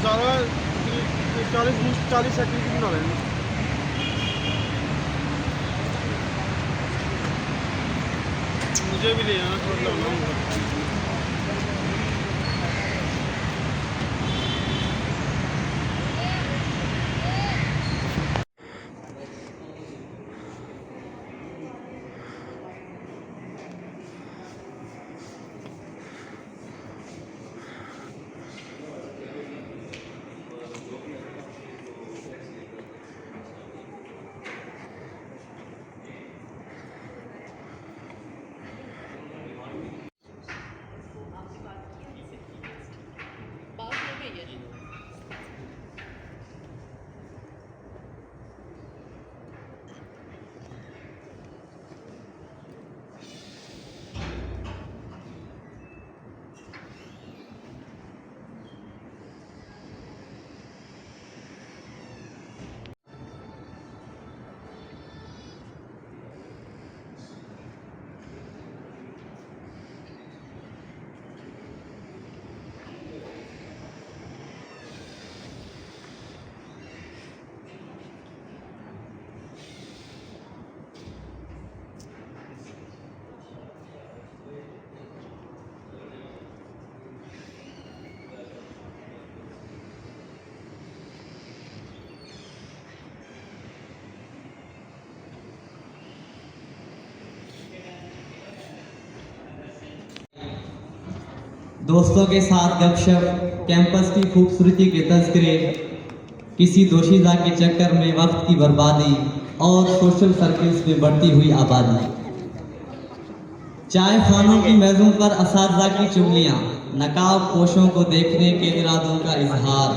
ज़्यादा 40 सेकंड की बना लेना। मुझे भी ले आना, थोड़ा लाना होगा। दोस्तों के साथ गपशप, कैंपस की खूबसूरती के तज़किरे, किसी दोशीज़ा के चक्कर में वक्त की बर्बादी और सोशल सर्कल्स में बढ़ती हुई आबादी, चाय खानों की मेज़ों पर असातिज़ा की चुगलियाँ, नकाब पोशों को देखने के इरादों का इजहार,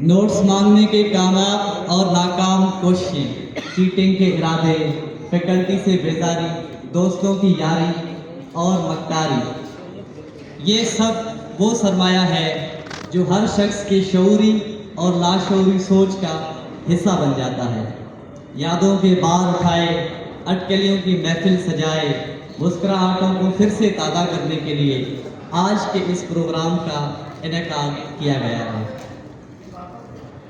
नोट्स मांगने के कामयाब और नाकाम कोशिशें, चीटिंग के इरादे, फैकल्टी से बेजारी, दोस्तों की यारी और मक्कारी, ये सब वो सरमाया है जो हर शख्स के शऊरी और लाशऊरी सोच का हिस्सा बन जाता है। यादों के बार उठाए, अटकलियों की महफिल सजाए, मुस्कुराहटों को फिर से ताज़ा करने के लिए आज के इस प्रोग्राम का इनेकाद किया गया है।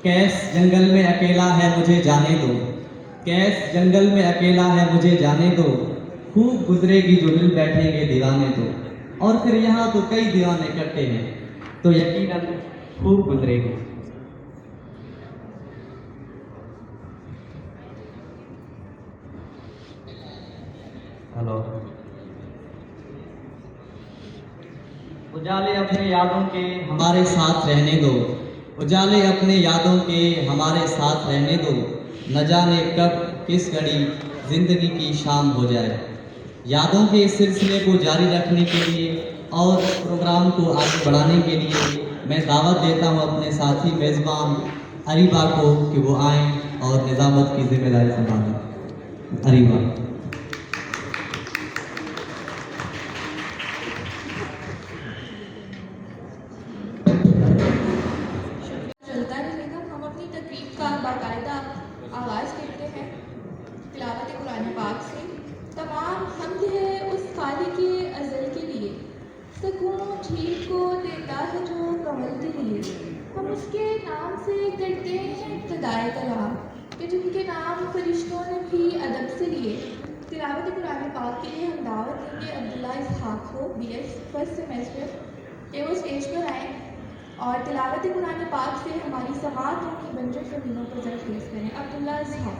कैस जंगल में अकेला है मुझे जाने दो, कैस जंगल में अकेला है मुझे जाने दो, खूब गुजरेगी जो मिल बैठेंगे दीवाने तो, और फिर यहाँ तो कई दीवाने इकट्ठे हैं तो यकीनन खूब गुजरेगी। हेलो। उजाले अपने यादों के हमारे साथ रहने दो, उजाले अपने यादों के हमारे साथ रहने दो, न जाने कब किस घड़ी जिंदगी की शाम हो जाए। यादों के इस सिलसिले को जारी रखने के लिए और इस प्रोग्राम को आगे बढ़ाने के लिए मैं दावत देता हूं अपने साथी मेज़बान अरीबा को कि वो आएँ और निज़ामत की जिम्मेदारी संभालें। अरीबा। चलता रहेगा। हम अपनी तकरीब का बाकायदा आगाज़ करते हैं तिलावत कुरान पाक से। तमाम हम्द है उस खालिक के अज़ल के लिए, सकून झील को देता है जो कमल के लिए। हम उसके नाम से करते हैं इब्तिदाए कलाम कि जिनके नाम फरिश्तों ने भी अदब से लिए। तिलावत कुरान पाक के लिए हम दावत देंगे अब्दुल्ला इसहाक को, BS फर्स्ट सेमेस्टर, कि वो स्टेज पर आएँ और तिलावत कुरान पाक से हमारी समाअतों की बंजर ज़मीनों पर ज़रखेज़ करें। अब्दुल्ला इसहाक।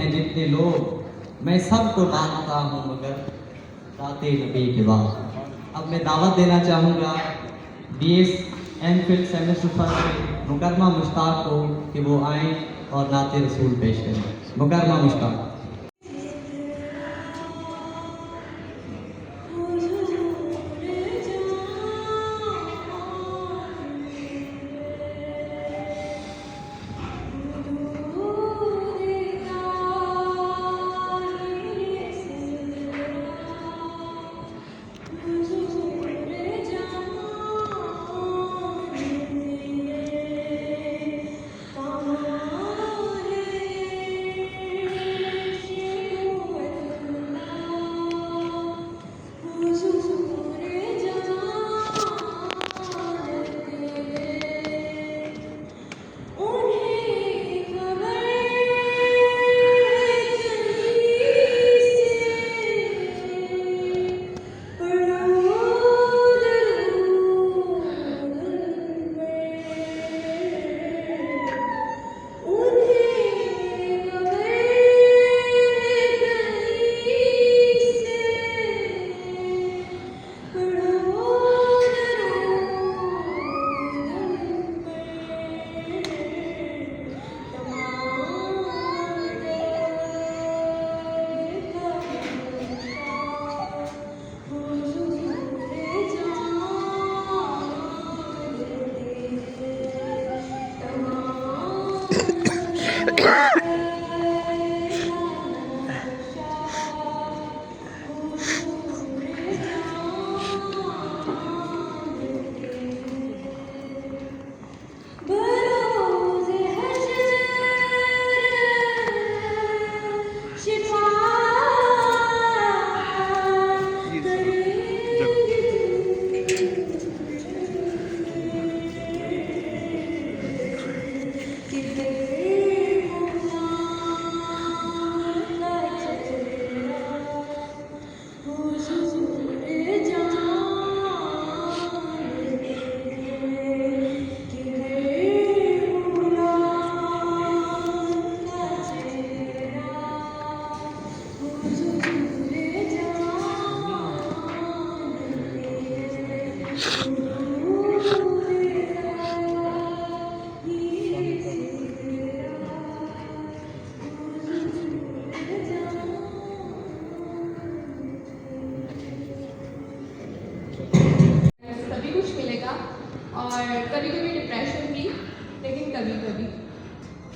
हैं जितने लोग मैं सबको मानता हूँ मगर राते नबी के बाद। अब मैं दावत देना चाहूँगा BS MPhil सेमेस्टर फर्स्ट में मुकरमा मुश्ताक को कि वो आएँ और नाते रसूल पेश करें। मुकरमा मुश्ताक।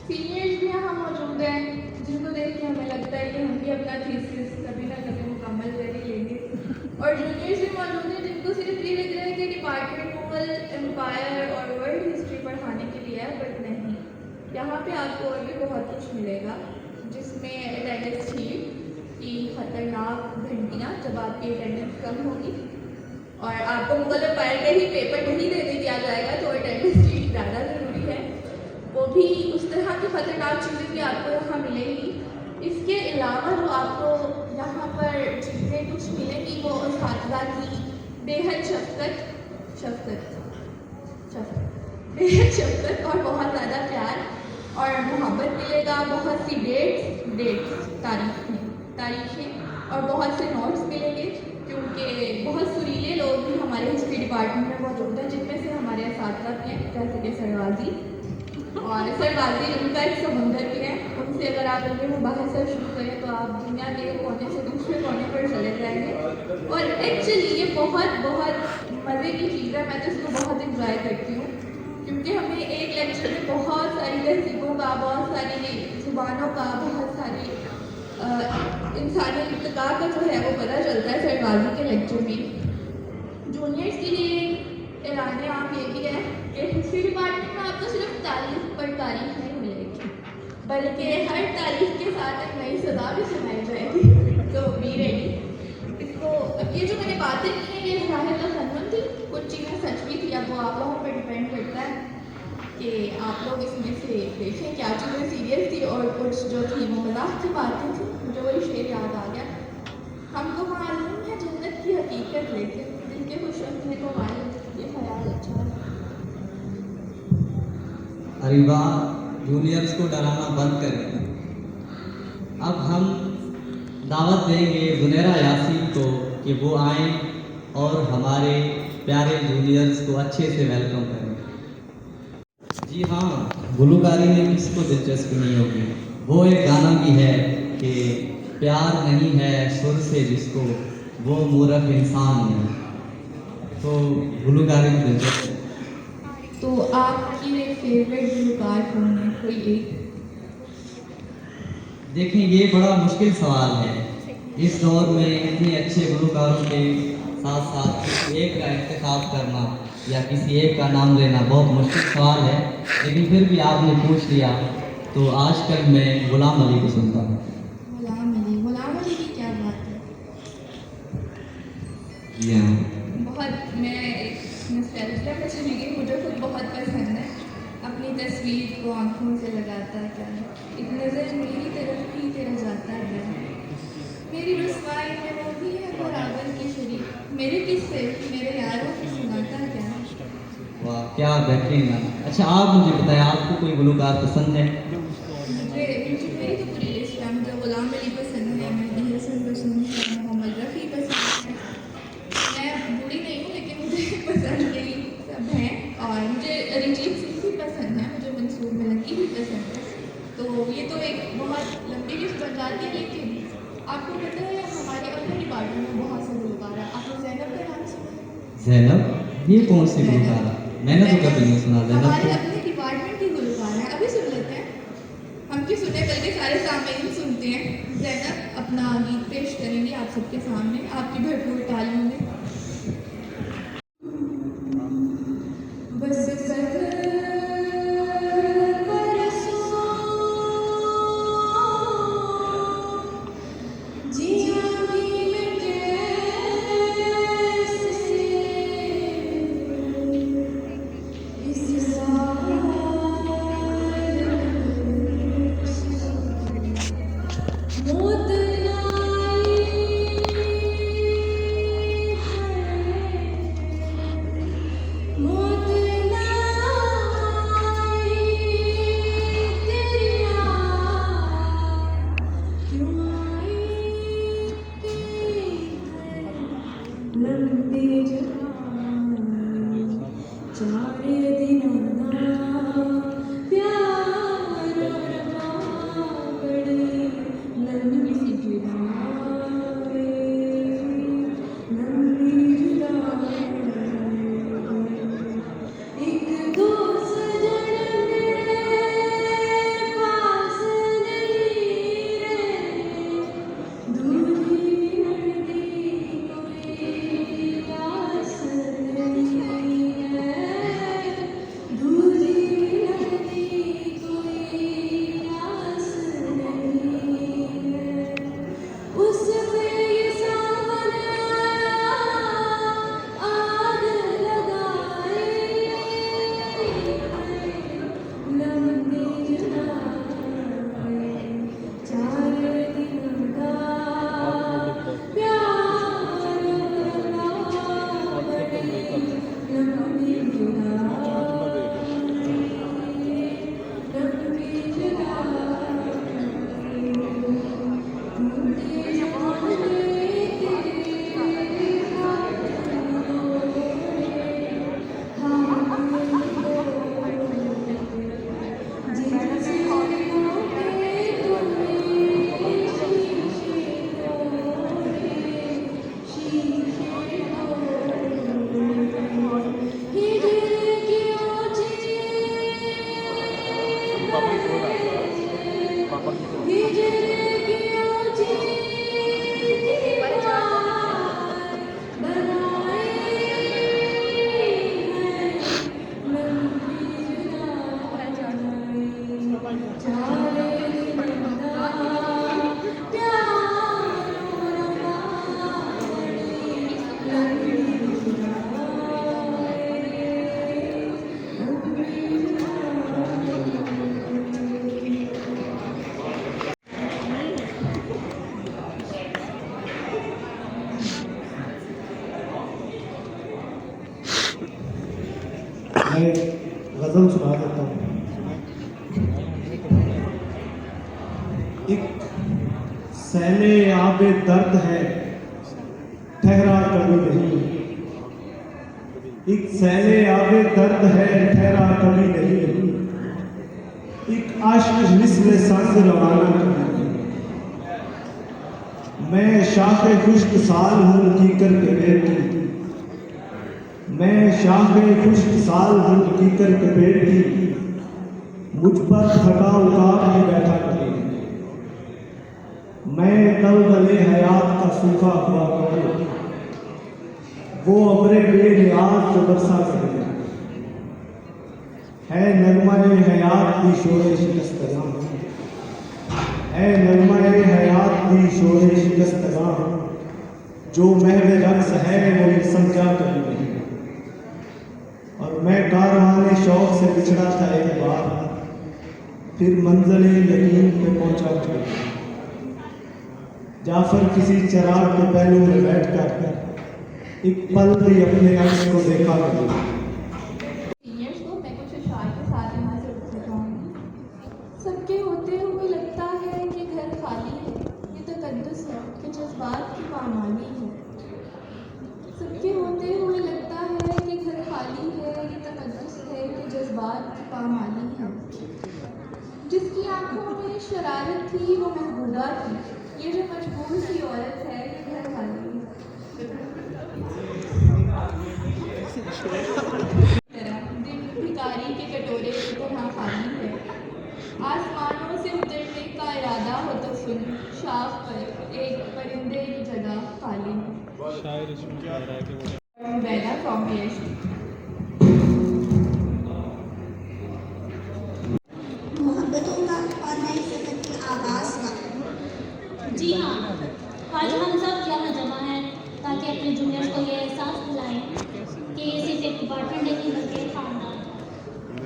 सीनियर्स भी यहाँ मौजूद हैं जिनको देख के हमें लगता है कि हम भी अपना थीसिस कभी ना कभी मुकम्मल कर ही लेंगे, और जूनियर्स भी मौजूद हैं जिनको सिर्फ ये लग रहा है कि डिपार्टमेंट मुगल एम्पायर और वर्ल्ड हिस्ट्री पढ़ाने के लिए है, बट नहीं, यहाँ पे आपको और भी बहुत कुछ मिलेगा, जिसमें अटेंडेंस शीट की खतरनाक घंटियाँ जब आपकी अटेंडेंस कम होगी और आपको मुगल एम्पायर के ही पेपर नहीं देने दिया जाएगा तो अटेंडेंस शीट ज़्यादा ज़रूरी है, वो भी उस तरह की खतरनाक चीज़ें भी आपको यहाँ मिलेंगी। इसके अलावा जो आपको यहाँ पर चीज़ें कुछ मिलेंगी वो उस्तादा की बेहद शफ़क़त और बहुत ज़्यादा प्यार और मोहब्बत मिलेगा, बहुत सी डेट्स तारीखें और बहुत से नोट्स मिलेंगे, क्योंकि बहुत सुरीले लोग डिपार्टमेंट में मौजूद हैं, जिनमें से हमारे इस्ताद भी हैं, जैसे कि सरवाजी और सरवाजी उनका एक समुंदर भी है। उनसे अगर आप उनके मुबाहिसा शुरू करें तो आप दुनिया के एक कोने से दूसरे कोने पर चले जाएंगे। और एक्चुअली ये बहुत बहुत मज़े की चीज़ है, मैं तो इसको बहुत इंजॉय करती हूँ, क्योंकि हमें एक लेक्चर में बहुत सारी तहजीबों का, बहुत सारी ज़ुबानों का, बहुत सारी इंसानी इब्तिदा का जो है वो पता चलता है सरवाजी के लेक्चर में। जूनियर्स के लिए ऐलान आम ये भी है कि हिस्ट्री डिपार्टमेंट में आपको सिर्फ तारीख पर तारीख नहीं मिलेगी, बल्कि हर तारीख के साथ एक नई सदा भी सुनाई जाएगी। तो बी रेडी। इसको ये जो मैंने बातें की हैं ये ज़ाहिर तो फनून थी, कुछ चीज़ें सच भी थी। अब वो आप लोगों पर डिपेंड करता है कि आप लोग इसमें से देखें क्या चीज़ें सीरियस थी और कुछ जो थी वो मजाक की बातें थी। मुझे वही शेर याद आ गया, हमको मालूम है जन्नत की हकीकत, लेकिन दिल के खुश रखने को मालूम ये ख्याल अच्छा है। अरे वाह, जूनियर्स को डराना बंद करें। अब हम दावत देंगे जुनेरा यासीन को कि वो आएँ और हमारे प्यारे जूनियर्स को अच्छे से वेलकम करें। जी हाँ, गुलकारी में किसको दिलचस्पी नहीं होगी। वो एक गाना भी है कि प्यार नहीं है सुर से जिसको, वो मूर्ख इंसान है। तो गुलकारी में दिलचस्पी। तो आपकी फेवरेट गुलकार कौन है, कोई एक? देखें, ये बड़ा मुश्किल सवाल है। इस दौर में इतने अच्छे गुलकारों के साथ साथ किसी एक का इंतखाब करना या किसी एक का नाम लेना बहुत मुश्किल सवाल है, लेकिन फिर भी आपने पूछ लिया तो आजकल मैं गुलाम अली को सुनता हूँ। गुलाम अली की क्या बात है। जी हाँ, बहुत मैं एक नॉस्टैल्जिया में चली गई, मुझे खुद बहुत पसंद है। अपनी तस्वीर को आंखों से लगाता क्या है, एक नज़र मेरी तरफ ही तेरा जाता है, मेरी रुसवाई में वो भी है बराबर की शरीक, मेरे किस्से मेरे यारों की सुनाता क्या है। वाह क्या बेहतरीन गाना। अच्छा आप मुझे बताएं, आपको कोई गुलकार पसंद है? मुझे मेरी तो पूरी लिस्ट है। मुझे गुलाम अली पसंद है, मेहदी हसन पसंद है, मोहम्मद रफ़ी पसंद है। मैं बूढ़ी नहीं हूँ लेकिन मुझे पसंद यही सब हैं। और मुझे अरिजीत सिंह भी पसंद है, मुझे मंसूर मलंगी भी पसंद है। तो ये तो एक बहुत लंबी लिस्ट बन जाती है, लेकिन आपको पता है हमारे अपने डिपार्टमेंट में बहुत से गुलकार हैं। आपने ज़ैनब का नाम सुना है? ज़ैनब? ये कौन सी गुलकार है? मैंने तो कभी नहीं सुना ज़ैनब हमारे को। अपने डिपार्टमेंट की गुलकार है, अभी सुन लेते हैं। हम क्यों सुने, बल्कि सारे सामने सुनते हैं। ज़ैनब अपना गीत पेश करेंगे आप सबके सामने, आपकी भरपूर तालियों में। बस इस मैं गज़ल सुना देता हूँ। एक सैले आबे दर्द है ठहरा कभी नहीं, एक सैले आबे दर्द है ठहरा कभी नहीं, एक आशिक मिस्ल संग रवाना कभी नहीं। मैं शाखे खुश्क साल हूँ कीकर के पेट की, मैं शाखे खुश्क साल हूँ कीकर के पेट की, मुझ पर थका उतार के बैठा कभी नहीं। मैं दलदले हयात का सूखा हुआ करूँ, वो अमरे बेनियाज जो बरसा करे, है नगमाए हयात की शोरे शिकस्तगां, है नगमाए हयात की शोरे शिकस्तगां, जो महवे रक्स है वो ये समझा कभी नहीं। और मैं कारवाने शौक से बिछड़ा था एक बार, फिर मंज़िल यकीन पे पहुंचा कभी। जाफर किसी चिराग के पहलू में बैठ कर एक पल भी अपने अक्स को देखा कभी। सीनियर्स को मैं कुछ अशार के साथ यहाँ से उठ जाऊँगी। सबके होते हुए लगता है कि घर खाली है, ये तकद्दुस है कि जज्बात की पामाली है। सबके होते हुए लगता है कि घर खाली है, ये तकद्दुस है कि जज्बात की पामाली है। जिसकी आंखों में शरारत थी वो महबूबा थी, ये जो मजबूर सी औरत है ये घर खाली है। दिल भिखारी के कटोरे की तरह खाली है। आसमानों से उतरने का इरादा हो तो सुन, शाख पर एक परिंदे की जगह खाली है। बैना फ्रॉम मोहब्बतों का और नई सफर के आगाज का। जी हाँ, आज हम सब यहाँ जमा हैं ताकि अपने जूनियर्स को ये एहसास दिलाएं कि ये सिर्फ एक डिपार्टमेंट नहीं बल्कि एक खानदान है।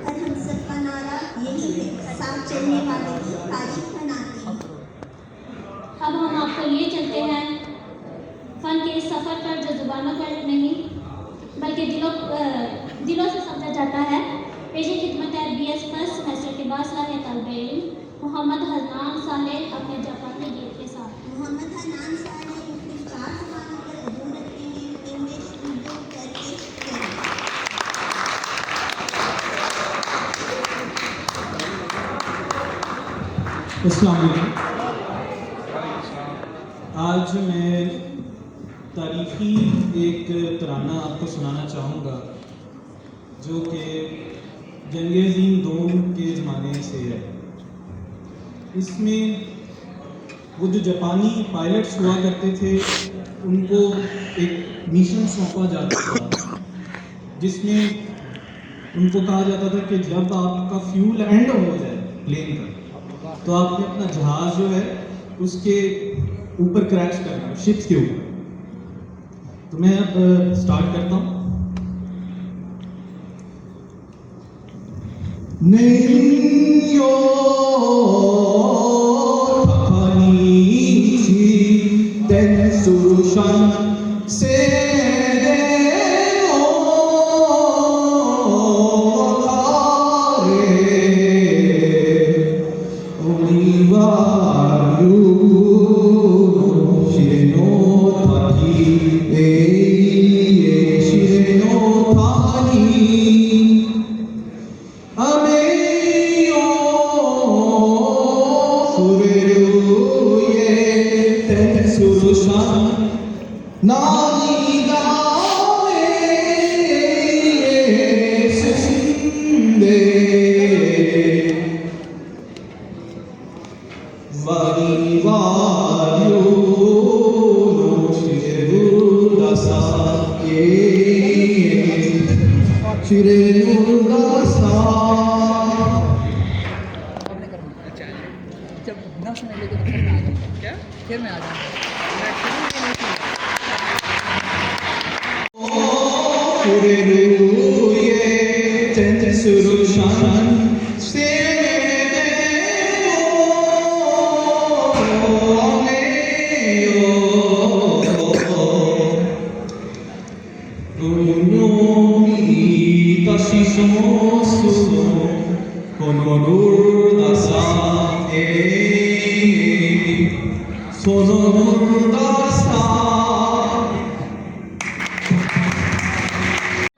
और हम सबका नारा यही है, साथ चलने वाले की तारीफ बनाते हैं। अब हम आपको लिए चलते हैं फन के इस सफ़र पर जो जुबानों पर नहीं बल्कि दिलों से समझा जाता है। पेशे खिदमत है BS फर्स्ट सेमेस्टर के बासलाह तलबे इल्म मोहम्मद हन्नान सालेह अपने जापानी गीत के साथ। मोहम्मद हन्नान सालेह मुख्तलिफ 4 ज़बानों पर अबूर रखते हैं, इंग्लिश, उर्दू, टर्किश, अस्सलाम वालेकुम। आज मैं तारीखी एक तराना आपको सुनाना चाहूँगा जो कि जंग-ए-अज़ीम दोम के ज़माने से है। इसमें वो जो जापानी पायलट्स हुआ करते थे उनको एक मिशन सौंपा जाता था जिसमें उनको कहा जाता था कि जब आपका फ्यूल एंड हो जाए प्लेन का तो आपने अपना जहाज़ जो है उसके ऊपर क्रैश करना है, शिप्स के ऊपर। तो मैं अब स्टार्ट करता हूँ।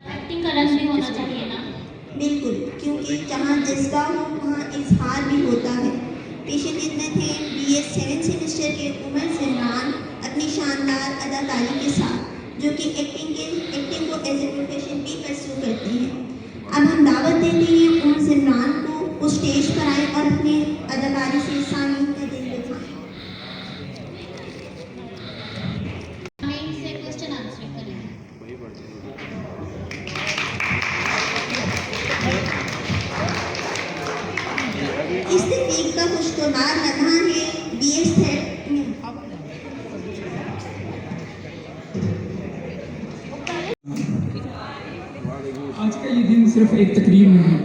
एक्टिंग का रस भी होना चाहिए ना। बिल्कुल, क्योंकि जहाँ जज्बा हो वहाँ इजहार भी होता है। पेशे खिदमत थे BS 7 सेमेस्टर के उमर ज़हरान अपनी शानदार अदाकारी के साथ, जो कि एक्टिंग को एज ए प्रोफेशन भी परस्यू करते हैं। अब हम दावत देते हैं उमर ज़हरान को वो स्टेज पर आए और अपने अदाकारी से सामीन का दिल दिखाएं। हमें इनसे क्वेश्चन आंसरिंग करेंगे। इस तकनीक का खुशगवार लम्हा है BS 7 में। आज का ये दिन सिर्फ एक तकरीर नहीं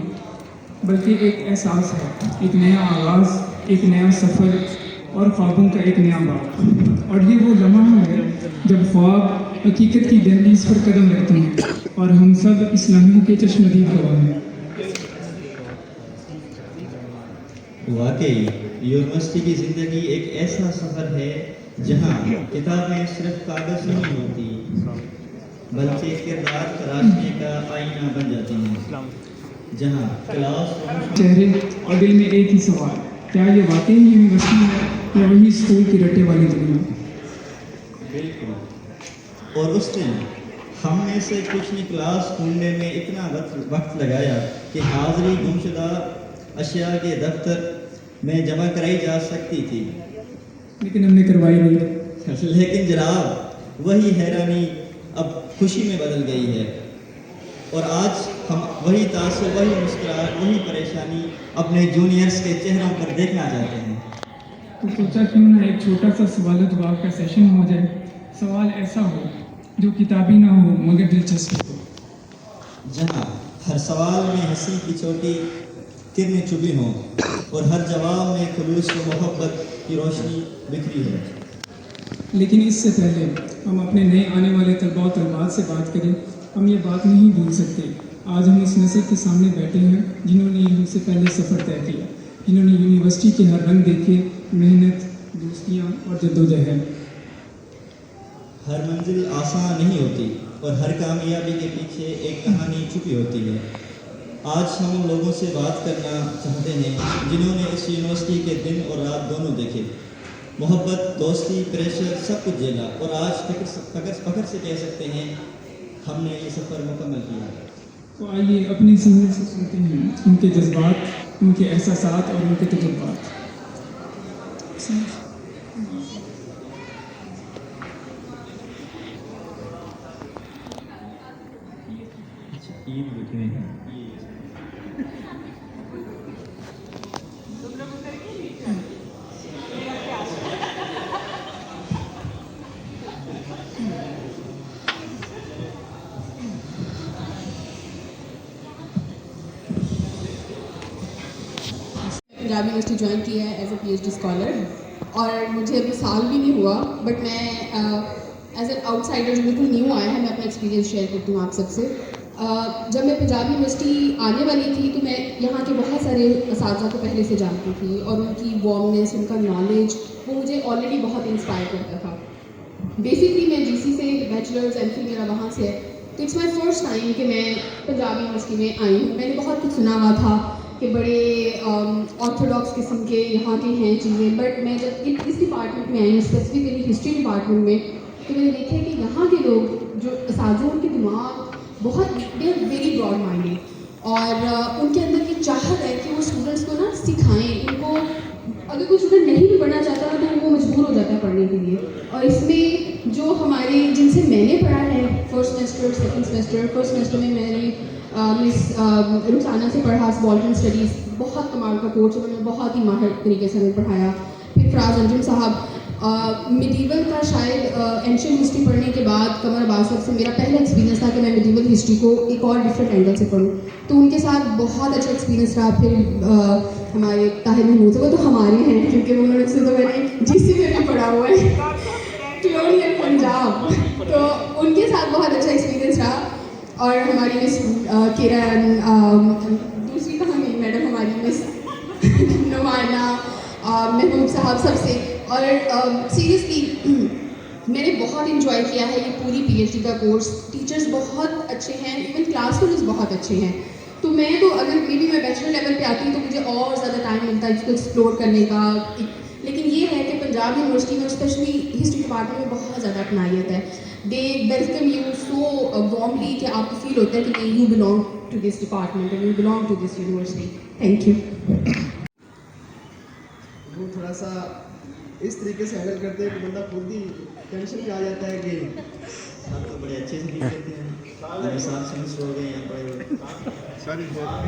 बल्कि एक एहसास है, एक नया आगाज़, एक नया सफ़र और ख्वाबों का एक नया बाग। और ये वो लम्हा है जब ख्वाब हकीकत की दहलीज पर कदम रखते हैं और हम सब इस लम्हे के चश्मदीद गवाह हैं। वाकई यूनिवर्सिटी की ज़िंदगी एक ऐसा सफ़र है जहाँ किताबें सिर्फ कागज़ नहीं होती बल्कि किरदार तराशने का आईना बन जाती हैं, जहाँ क्लास चेहरे और दिल में एक ही सवाल, क्या ये वाकई यूनिवर्सिटी है या वही स्कूल की रटे वाली दुनिया? बिल्कुल। और उस दिन हम में से कुछ ने क्लास ढूंढने में इतना वक्त लगाया कि हाज़िरी गुमशुदा अशिया के दफ्तर में जमा कराई जा सकती थी, लेकिन हमने करवाई नहीं। लेकिन जनाब वही हैरानी अब खुशी में बदल गई है और आज हम वही तासुर, वही मुस्कुराहट, वही परेशानी अपने जूनियर्स के चेहरों पर देखना चाहते हैं। तो सोचा क्यों ना एक छोटा सा सवाल जवाब का सेशन हो जाए। सवाल ऐसा हो जो किताबी ना हो मगर दिलचस्प हो, जहाँ हर सवाल में हंसी की छोटी किरणें चुभी हों और हर जवाब में खुलूस व मोहब्बत की रोशनी बिखरी हो। लेकिन इससे पहले हम अपने नए आने वाले तलबा और तलबात से बात करें, हम ये बात नहीं भूल सकते आज हम उस नस्ल के सामने बैठे हैं जिन्होंने हमसे पहले सफ़र तय किया, जिन्होंने यूनिवर्सिटी के हर रंग देखे, मेहनत, दोस्तियाँ और जद्दोजहद। हर मंजिल आसान नहीं होती और हर कामयाबी के पीछे एक कहानी छुपी होती है। आज हम उन लोगों से बात करना चाहते हैं जिन्होंने इस यूनिवर्सिटी के दिन और रात दोनों देखे, मोहब्बत, दोस्ती, प्रेशर सब कुछ झेला और आज फख्र से कह सकते हैं हमने ये सफ़र मुकम्मल किया। तो आइए अपनी सीनियर से सुनते हैं उनके जज्बात, उनके एहसासात और उनके तजुर्बात। ये भी बैठे हुए हैं। पंजाब यूनिवर्सिटी ज्वाइन की है एज ए PhD स्कॉलर और मुझे अभी साल भी नहीं हुआ, बट मैं एज एन आउटसाइडर जो बिल्कुल न्यू आया है, मैं अपना एक्सपीरियंस शेयर करती हूँ आप सबसे। जब मैं पंजाब यूनिवर्सिटी आने वाली थी तो मैं यहाँ के बहुत सारे असातिज़ा को पहले से जानती थी और उनकी वार्मनेस, उनका नॉलेज वो मुझे ऑलरेडी बहुत इंस्पायर करता था। बेसिकली मैं GC से बैचलर्स MPhil मेरा वहाँ से है, तो इट्स माई फर्स्ट टाइम कि मैं पंजाब यूनिवर्सिटी में आई हूँ। मैंने बहुत कुछ सुना हुआ था कि बड़े ऑर्थोडॉक्स किस्म के यहाँ के हैं चीज़ें, बट मैं जब इस डिपार्टमेंट में आई हूँ, स्पेसिफिकली हिस्ट्री डिपार्टमेंट में, तो मैंने देखा कि यहाँ के लोग जो असातिज़ा, उनके दिमाग बहुत they are very broad minded और उनके अंदर ये चाहत है कि वो स्टूडेंट्स को ना सिखाएं। उनको अगर कोई स्टूडेंट नहीं भी पढ़ना चाहता ना तो वो मजबूर हो जाता है पढ़ने के लिए। और इसमें जो हमारे जिनसे मैंने पढ़ा है first semester, second semester, first semester में मैंने मिस रुखसाना से पढ़ा सबाल्टर्न स्टडीज़, बहुत कमाल का कोर्स, उन्होंने बहुत ही माहिर तरीके से हमें पढ़ाया। फिर फराज अंजुम साहब मिडीवल का शायद एंशियंट हिस्ट्री पढ़ने के बाद कमर अब्बास साहब से मेरा पहला एक्सपीरियंस था कि मैं मिडीवल हिस्ट्री को एक और डिफरेंट एंगल से पढ़ूँ, तो उनके साथ बहुत अच्छा एक्सपीरियंस रहा। फिर हमारे ताहिर महमूद से, वो तो हमारे हैं क्योंकि उन्होंने से तो मैंने GC में भी पढ़ा हुआ है, क्लोनियल पंजाब, तो उनके साथ बहुत अच्छा एक्सपीरियंस रहा। और हमारी मिस किरण, दूसरी कहाँ गई मैडम हमारी मिस नुमाना, महबूब साहब, सबसे। और सीरियसली मैंने बहुत इन्जॉय किया है ये पूरी पीएचडी का कोर्स। टीचर्स बहुत अच्छे हैं, इवन क्लास रूम्स बहुत अच्छे हैं। तो मैं तो अगर मे बी मैं बैचलर लेवल पे आती तो मुझे और ज़्यादा टाइम मिलता है इसको एक्सप्लोर करने का। लेकिन ये है कि पंजाब यूनिवर्सिटी में स्पेशली हिस्ट्री डिपार्टमेंट में बहुत ज़्यादा अपनाइयत है। They welcome you so warmly कि आपको फील होता है कि नहीं, you belong to this department and you belong to this university. Thank you. वो थोड़ा सा इस तरीके से हैंडल करते हैं कि बंदा खुद ही टेंशन में आ जाता है कि आप तो बड़े अच्छे से लिख लेते हैं। अभी 7 सेमेस्टर हो गए यहाँ पर।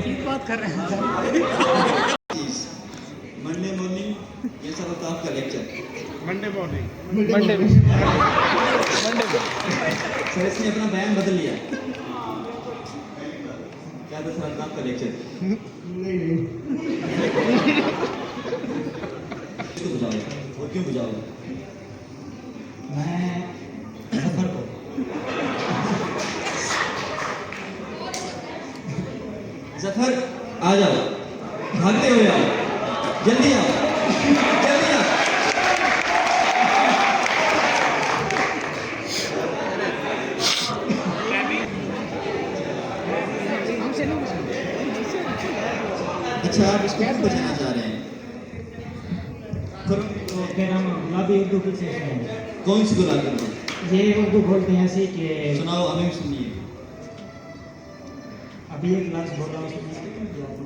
ठीक बात कर रहे हैं। मंडे मॉर्निंग कैसा होता आपका लेक्चर? सर इसने अपना बयान बदल लिया। क्या था सर आपका लेक्चर? नहीं क्यों बुझाओगे और क्यों बुझाओगे? मैं सफर को जफर आ जाओ, भागते हुए आओ, जल्दी आओ, जल्दी आओ। अच्छा आप इसको क्यों बचाना चाह रहे हैं? तो फिर हम गुलाबी उर्दू की से सुनेंगे। कौन सी गुलाबी उर्दू? ये उर्दू बोलते हैं ऐसे कि सुनाओ, हमें सुनिए। अभी एक लफ्ज़ बोला मुझे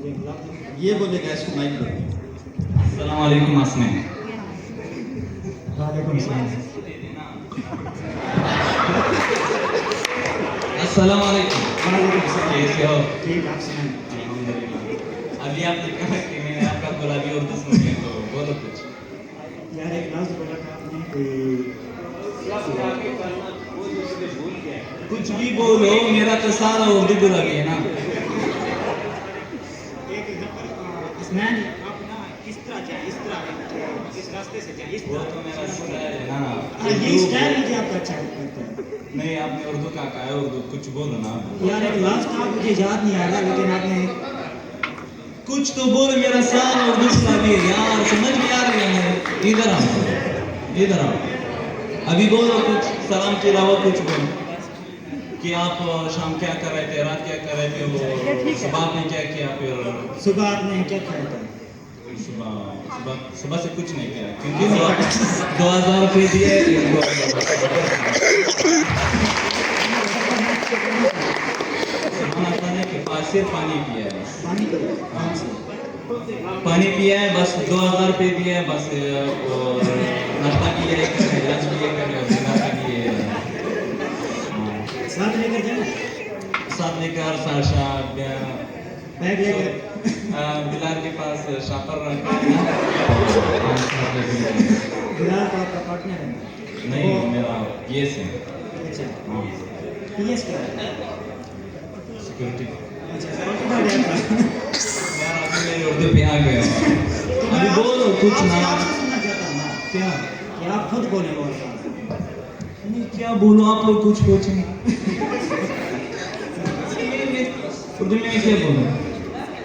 एक लफ्ज़ ये बोलेगा, इसको माइक दो। अस्सलाम वालेकुम आसमे। वालेकुम सलाम। अस्सलाम वालेकुम। वालेकुम सलाम। कैसे हो? ठीक, आप सुनाएं। अल्हम्दुलिल्लाह। अभी आपने कहा कि मैंने आपका गुलाबी उर्दू सुनी है, तो बोलो कुछ। यार एक लफ्ज़ बोला था आपने कि कुछ भी बोलो, मेरा तो सारा उर्दू गुलाबी है ना। इसमें आप ना इस तरह जाए, इस तरह इस रास्ते से जाए, इस वो तरह। तो मेरा स्टाइल है ना। ये स्टाइल मुझे आपका अच्छा लगता है। नहीं, आपने उर्दू का कहा है, उर्दू कुछ बोलो ना। यार एक लफ्ज़ था मुझे याद नहीं आ रहा, लेकिन आपने कुछ तो बोल, मेरा सारा उर्दू गुलाबी है यार, समझ में आ रही है। इधर आओ, इधर आओ। अभी बोलो कुछ, सलाम के अलावा कुछ बोलो कि आप शाम क्या कर रहे थे, रात क्या कर रहे थे, वो सुबह आपने क्या किया, फिर सुबह आपने क्या खाया था? सुबह से कुछ नहीं किया क्योंकि 2000 रुपये दिए। खाने के पास सिर्फ पानी पिया है, बस पानी पिया है, बस 2000 रुपये दिए हैं, बस और नाश्ता किया है, लंच किया है, डिनर का किया है। साथ लेकर जाए, साथ लेकर साशा बैग लेकर बिलाल के पास शापर रखा है ना। बिलाल का आपका पार्टनर है? नहीं, मेरा पीएस है। अच्छा, हाँ, पीएस क्या है? सिक्योरिटी। अच्छा, सिक्योरिटी गार्ड है आपका। यार अभी मेरे उर्दू पे आ गए हो। अभी बोलो कुछ ना। आपसे सुनना चाहता हूँ ना क्या? कि आप खुद बोले और नहीं, क्या बोलो, आप लोग कुछ पूछें। उर्दू में क्या बोलूं?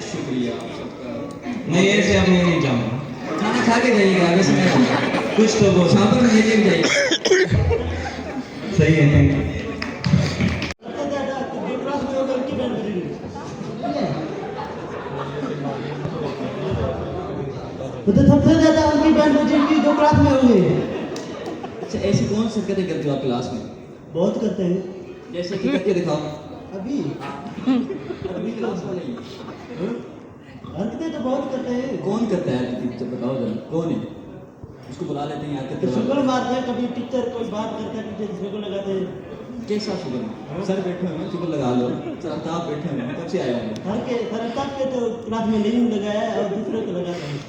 शुक्रिया आप सबका। नहीं, ऐसे आप नहीं जाऊंगा। खाना खा के जाइएगा, वैसे नहीं। कुछ तो बोलो। शापर में लेके भी जाइए। सही है, थैंक यू। तो सबसे ज्यादा उनकी बैंड बजेगी जो क्लास में होंगे। अच्छा, ऐसी कौन सी हरकतें करते हो आप क्लास में? बहुत करते हैं। जैसे कि करके दिखाओ। अभी अभी क्लास में नहीं। हरकतें तो बहुत करते हैं। कौन करता है हरकतें? जब बताओ जरा, कौन है? उसको बुला लेते हैं तो हरकतें। शुगर मारते हैं, कभी टीचर कोई बात करता है, टीचर दूसरे को लगाते हैं। कैसा शुगर? सर बैठे हुए हैं, शुगर लगा लो। सर आप बैठे हुए हैं, कब से आए होंगे? सर के तो क्लास में लिंग लगाया है और दूसरे को लगाते हैं।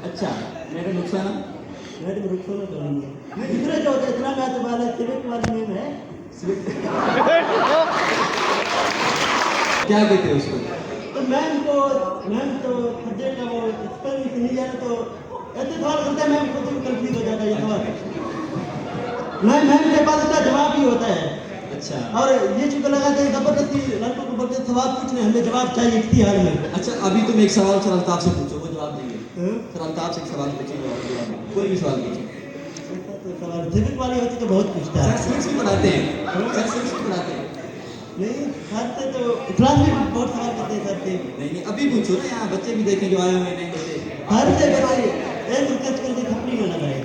अच्छा, मेरा नुकसान? मैडम रुको ना करेंगे। दूसरे जो होते हैं इतना बात वाला सिविक वाले में है। क्या कहते हैं उसको? तो मैम तो सब्जेक्ट का वो एक्सपेरिमेंट नहीं जाना तो ऐसे सवाल करते हैं, मैम खुद भी कंफ्यूज हो जाता है ये सवाल। नहीं, मैम के पास इसका जवाब ही होता है। अच्छा और ये चुका लगाते हैं जबरदस्ती लड़कों को बोलते सवाल पूछने, हमें जवाब चाहिए इख्तियार में। अच्छा, अभी तुम एक सवाल सर अल्ताफ से पूछो, वो जवाब देंगे। सर अल्ताफ से एक सवाल पूछो, जवाब कोई भी सवाल पूछो। सवाल सिविक वाले होते तो बहुत पूछता है। सर सिविक्स भी पढ़ाते हैं, सर सिविक्स भी पढ़ाते हैं। नहीं सर से तो क्लास में बहुत सवाल करते हैं सर से। नहीं अभी पूछो ना, यहाँ बच्चे भी देखें जो आए हुए नहीं बच्चे। हर से बताइए, एक रिक्वेस्ट करके खपड़ी में लगाए।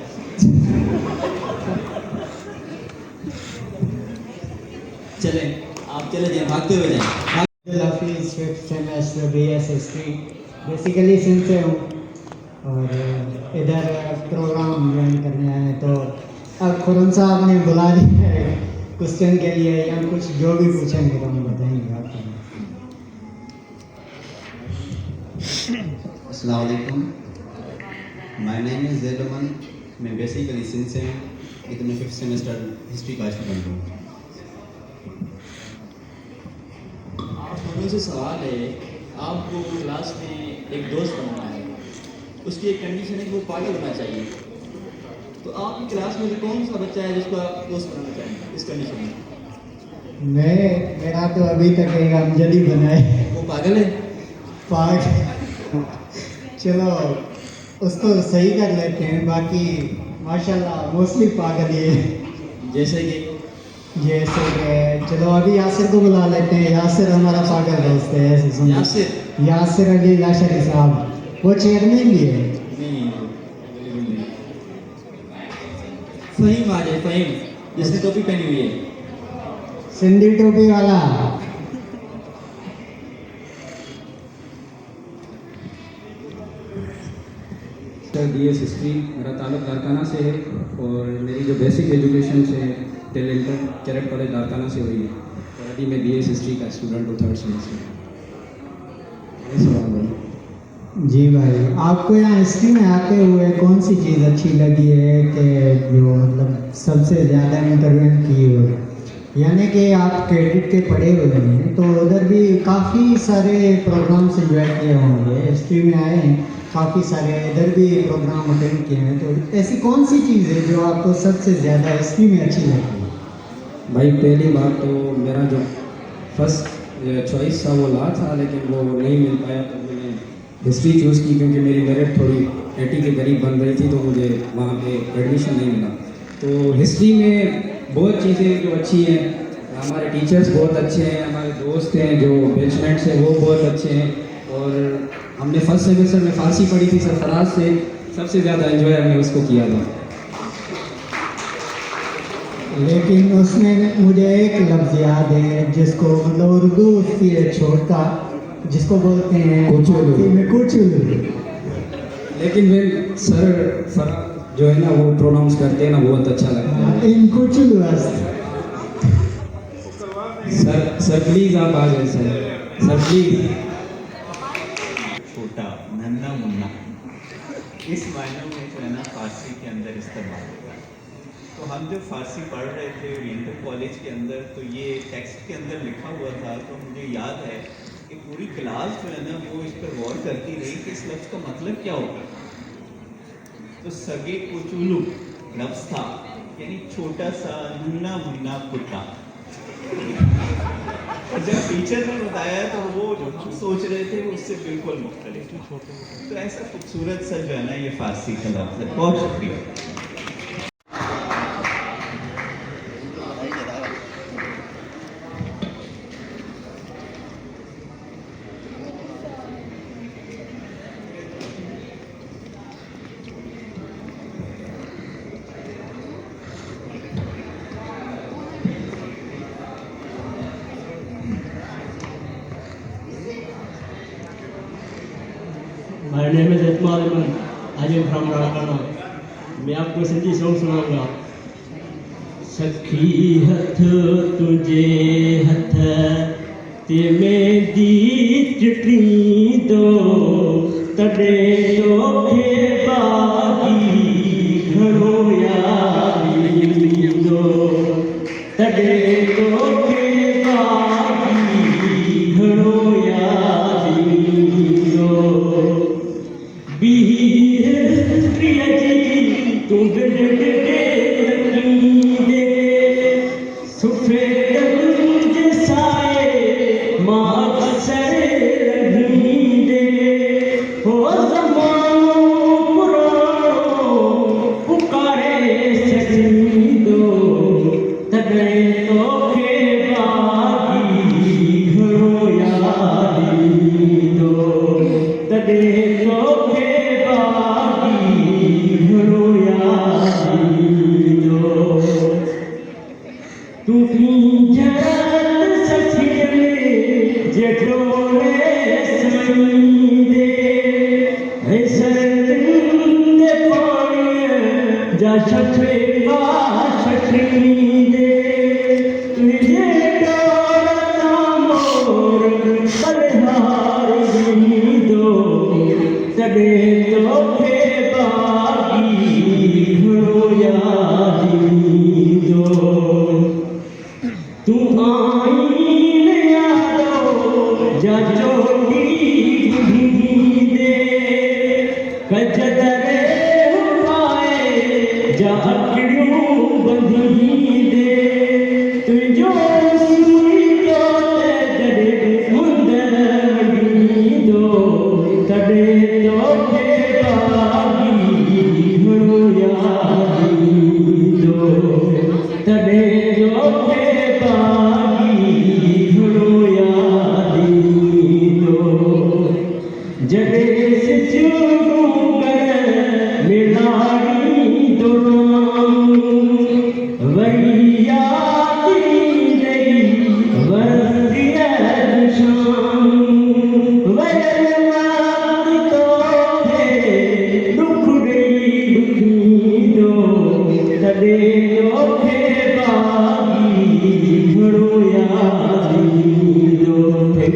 चलें, आप चले जाएं, भागते हुए जाएं। Hafiz, 5th semester BS History, basically Sindh से हूँ और इधर प्रोग्राम ज्वाइन करने आए हैं। तो अब खुरम साहब ने बुला लिया है क्वेश्चन के लिए, या कुछ जो भी पूछेंगे तो हम बताएंगे आपको। अस्सलाम वालेकुम, माय नेम इज़ ज़ैद अमन, मैं बेसिकली सिंध से हूँ, लेकिन मैं 5th सेमेस्टर हिस्ट्री का स्टूडेंट हूँ। आप दोनों से सवाल है, आपको क्लास में एक दोस्त बनाना है, उसकी एक कंडीशन है कि वो पागल होना चाहिए। तो आपकी क्लास में कौन सा बच्चा है जिसको आप दोस्त बनाना चाहेंगे इस कंडीशन में? मेरा तो अभी तक एक अमजदी बना है। वो पागल है? पागल चलो उसको सही कर लेते हैं, बाकी माशाल्लाह मोस्टली पागल ही है। जैसे कि चलो अभी यासिर को बुला लेते हैं। यासिर हमारा पागल दोस्त है, ऐसे सुन। यासिर अली लाशरी साहब, वो चेयरमैन भी है। फ़हीम आ जाए, फ़हीम जिसने टोपी पहनी हुई है, सिंधी टोपी वाला। सर BS हिस्ट्री, मेरा ताल्लुक लारकाना से है और मेरी जो बेसिक एजुकेशन से till inter Cadet College Larkana से हुई है और अभी मैं BS हिस्ट्री का स्टूडेंट हूँ 3rd सेमेस्टर। ये सवाल भाई। जी भाई, आपको यहाँ हिस्ट्री में आते हुए कौन सी चीज़ अच्छी लगी है कि जो मतलब सबसे ज़्यादा इंटरवेंट की हो? यानी कि आप क्रेडिट के पढ़े हुए हैं तो उधर भी काफ़ी सारे प्रोग्राम्स एंजॉय किए होंगे, हिस्ट्री में आए हैं काफ़ी सारे, इधर भी प्रोग्राम अटेंड किए हैं। तो ऐसी कौन सी चीज़ है जो आपको सबसे ज़्यादा हिस्ट्री में अच्छी लगी? भाई पहली बात तो मेरा जो फर्स्ट चॉइस था वो लॉ था, लेकिन वो नहीं मिल पाया तो मैंने हिस्ट्री चूज़ की क्योंकि मेरी मेरिट थोड़ी 80 के करीब बन रही थी, तो मुझे वहाँ पे एडमिशन नहीं मिला। तो हिस्ट्री में बहुत चीज़ें जो अच्छी हैं, हमारे टीचर्स बहुत अच्छे हैं, हमारे दोस्त हैं जो बैचमेट्स हैं वो बहुत अच्छे हैं, और हमने फर्स्ट सेमेस्टर में फारसी पढ़ी थी सरफराज से, सबसे ज़्यादा एंजॉय हमने उसको किया था। लेकिन उसमें मुझे एक लफ्ज़ याद है जिसको मतलब उर्दू उसकी है छोटा, जिसको बोलते हैं कुचुलू। लेकिन वे सर जो है ना वो प्रोनाउंस करते हैं ना, बहुत अच्छा लगता है। इन कुचुलू सर प्लीज़ आप आ जाए सर प्लीज़। छोटा नन्ना मुन्ना इस मायने में जो है ना फारसी के अंदर इस्तेमाल होगा। तो हम जब फारसी पढ़ रहे थे इंटर कॉलेज के अंदर, तो ये टेक्स्ट के अंदर लिखा हुआ था, तो मुझे याद है कि पूरी क्लास जो है ना वो इस पर गौर करती रही कि इस लफ्ज़ का मतलब क्या होगा। तो सगे कुचुलू लफ्ज़ था, यानी छोटा सा नन्ना मुन्ना कुत्ता। और जब टीचर ने बताया तो वो जो हम सोच रहे थे वो उससे बिल्कुल मुख्तलिफ। तो ऐसा खूबसूरत सा जो है ना ये फारसी का लफ्ज़ है। बहुत शुक्रिया। My name is Atmal Iman. I am from Larkana. मैं आपको सिंधी सॉन्ग सुनाऊंगा। सखी हथ तुझे हथ ते मेंदी चिटी दो तॾे तोखे बागी घणो यारी दो तॾे तोखे बागी घणो यारी दो हिस्ट्री जी तूं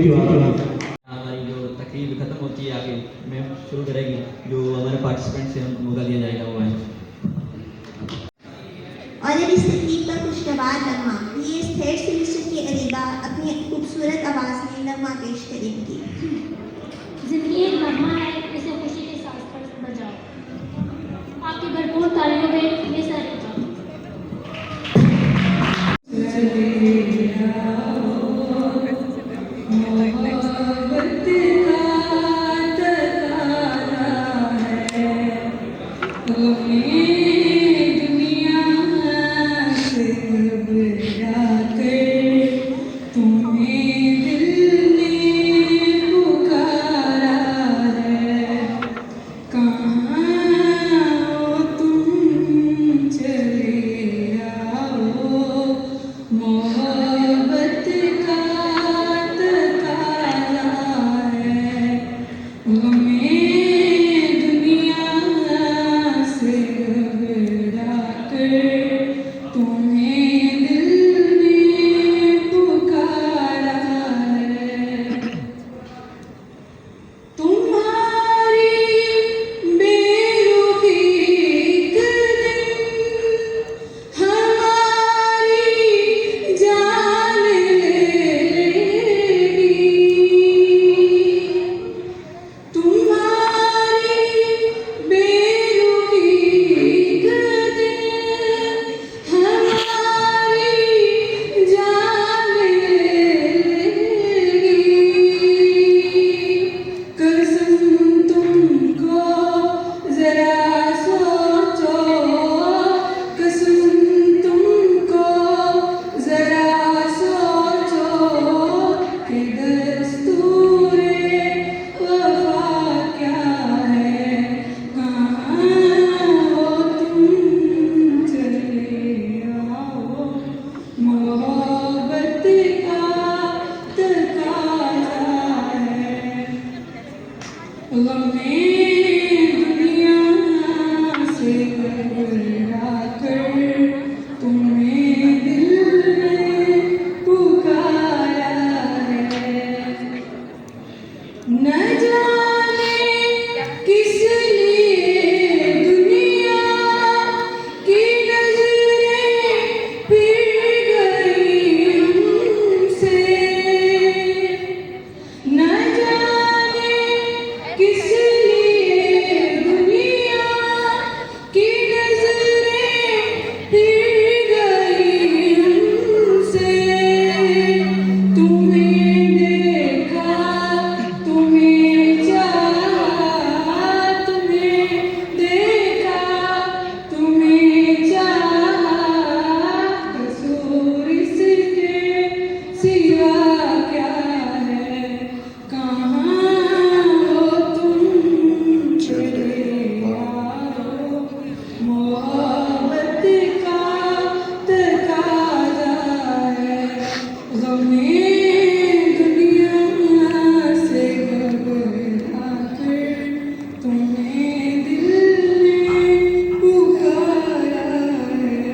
हमारी जो तकरीब खत्म होती है आगे मैम शुरू करेगी, जो हमारे पार्टिसिपेंट से हमको मौका दिया जाएगा वो है। और अब इस तकरीब का खुशगवार नगमा ये थर्ड सेमेस्टर की अलीदा अपनी खूबसूरत आवाज़ में नगमा पेश करेंगी। जिंदगी एक नगमा है, इसे खुशी के साथ पर बजाओ। आपकी भरपूर तालियों में ये सर किस लिए हमें दुनिया से घबरा कर तुम्हें दिल ने पुकारा है।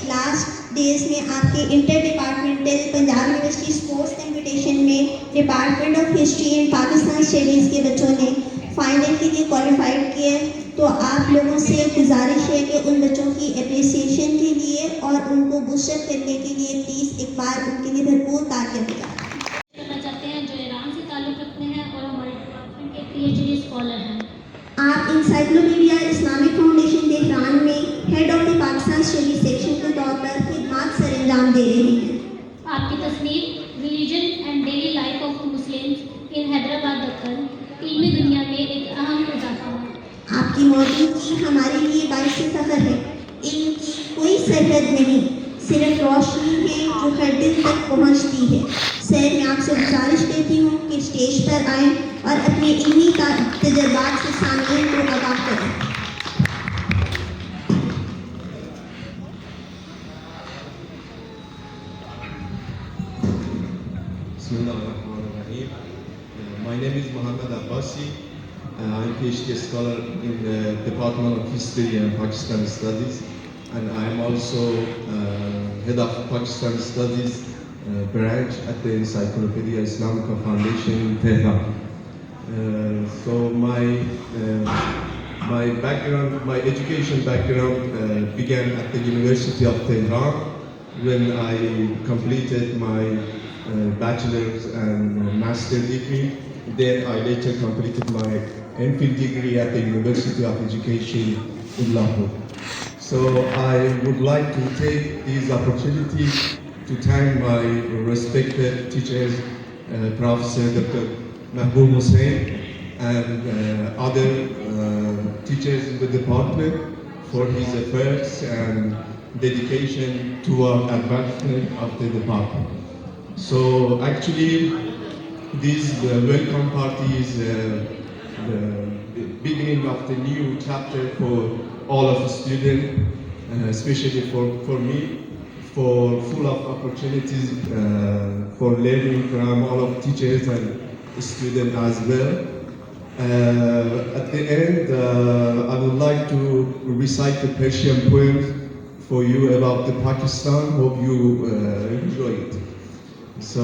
लास्ट डेज में आपके inter departmental Punjab university sports competition में department of history and Pakistan studies के बच्चों ने फाइनल के लिए क्वालिफाइड किए। तो आप लोगों से गुजारिश है कि उन बच्चों की अप्रिसिएशन के लिए और उनको बुशअप करने के लिए प्लीज़ एक बार उनके लिए भरपूर तालियां बजाएं। करना चाहते हैं जो ईरान से ताल्लुक़ रखते हैं और हमारे डिपार्टमेंट के PhD स्कॉलर हैं। आप इंसाइक्लोपीडिया इस्लामिक फाउंडेशन तेहरान में head of the Pakistan study section के तौर पर खिदमत सर अंजाम दे रहे हैं। आपकी तस्नीफ religion and daily life of Muslims in Hyderabad Deccan इल्मी दुनिया में एक अहम इजाफा है। आपकी मौजूदगी हमारे लिए बाइस फ़ख्र है। इनकी कोई सरहद नहीं, सिर्फ रोशनी है जो हर दिल तक पहुंचती है। सर, मैं आपसे गुजारिश करती हूँ कि स्टेज पर आएँ और अपने इल्मी का तजर्बात से सामने को आगाह करें। My name is Mohammad Abbasi. I'm PhD scholar in the Department of History and Pakistan Studies, and I'm also head of Pakistan Studies branch at the Encyclopedia Islamica Foundation in Tehran. So my background, my education background began at the University of Tehran when I completed my bachelor's and master's degree. Then I later completed my MPhil degree at the University of Education in Lahore. So I would like to take this opportunity to thank my respected teachers, Professor Dr. Mahbub Hussain and other teachers in the department for his efforts and dedication toward advancement of the department. So actually, this welcome party is the beginning of the new chapter for all of the students, especially for me, for full of opportunities for learning from all of teachers and students as well. At the end, I would like to recite the Persian poem for you about the Pakistan. Hope you enjoy it. So,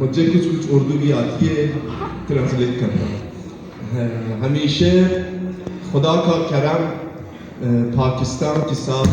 मुझे कुछ उर्दू भी आती है translate करना। हमेशा खुदा का करम पाकिस्तान के साथ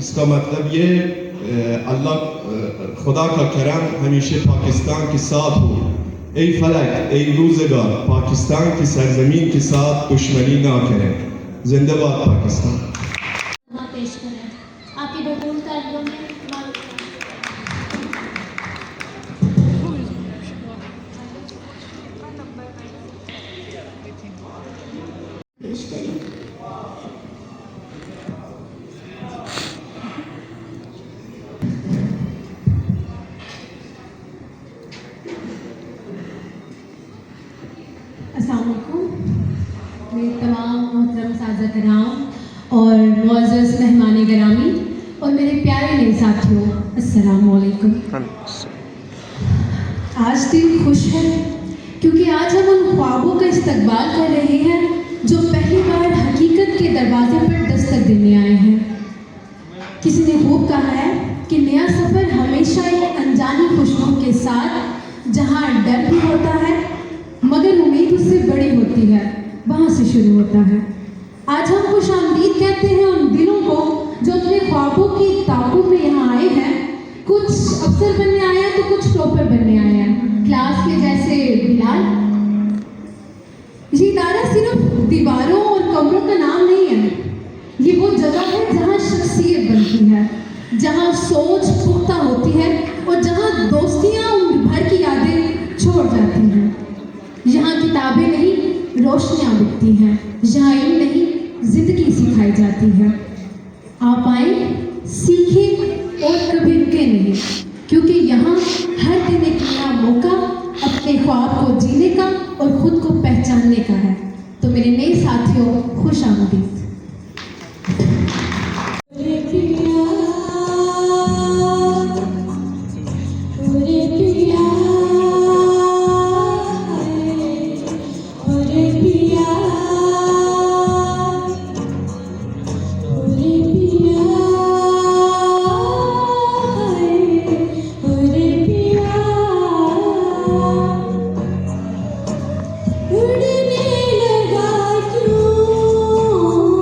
इसका मतलब ये अल्लाह खुदा का करम हमेशा पाकिस्तान के साथ हो। ऐ फलक, ऐ रोज़गार पाकिस्तान की सरजमीन के साथ दुश्मनी ना करें। जिंदाबाद पाकिस्तान। पेश करें आपकी भरपूर तालियों में मेरे तमाम मोहतरम साज़ा कराम और मुअज़्ज़ज़ मेहमान गिरामी और मेरे प्यारे नए साथियों, अस्सलामु अलैकुम। आज दिन खुश है क्योंकि आज हम उन ख्वाबों का इस्तकबाल कर रहे हैं जो पहली बार हकीकत के दरवाजे पर दस्तक देने आए हैं। किसी ने खूब कहा है कि नया सफ़र हमेशा एक अनजानी खुशबू के साथ, जहाँ डर भी होता है मगर उम्मीद उससे बड़ी होती है, वहाँ से शुरू होता है। आज हम खुशामदीद कहते हैं उन दिलों को जो अपने ख्वाबों की ताबूत में यहाँ आए हैं। कुछ अफसर बनने आए हैं तो कुछ टॉपर बनने आए हैं, क्लास के जैसे बिलाल। ये इदारा सिर्फ दीवारों और कमरों का नाम नहीं है, ये वो जगह है जहाँ शख्सियत बनती है, जहाँ सोच पुख्ता होती है और रोशनियाँ दिखती हैं, जहाँ इल्म नहीं जिंदगी सिखाई जाती है। आप आए, सीखें और कभी रुके नहीं, क्योंकि यहाँ हर दिन एक नया मौका अपने ख्वाब को जीने का और खुद को पहचानने का है। तो मेरे नए साथियों, खुश आमदीद। उड़ने लगा क्यों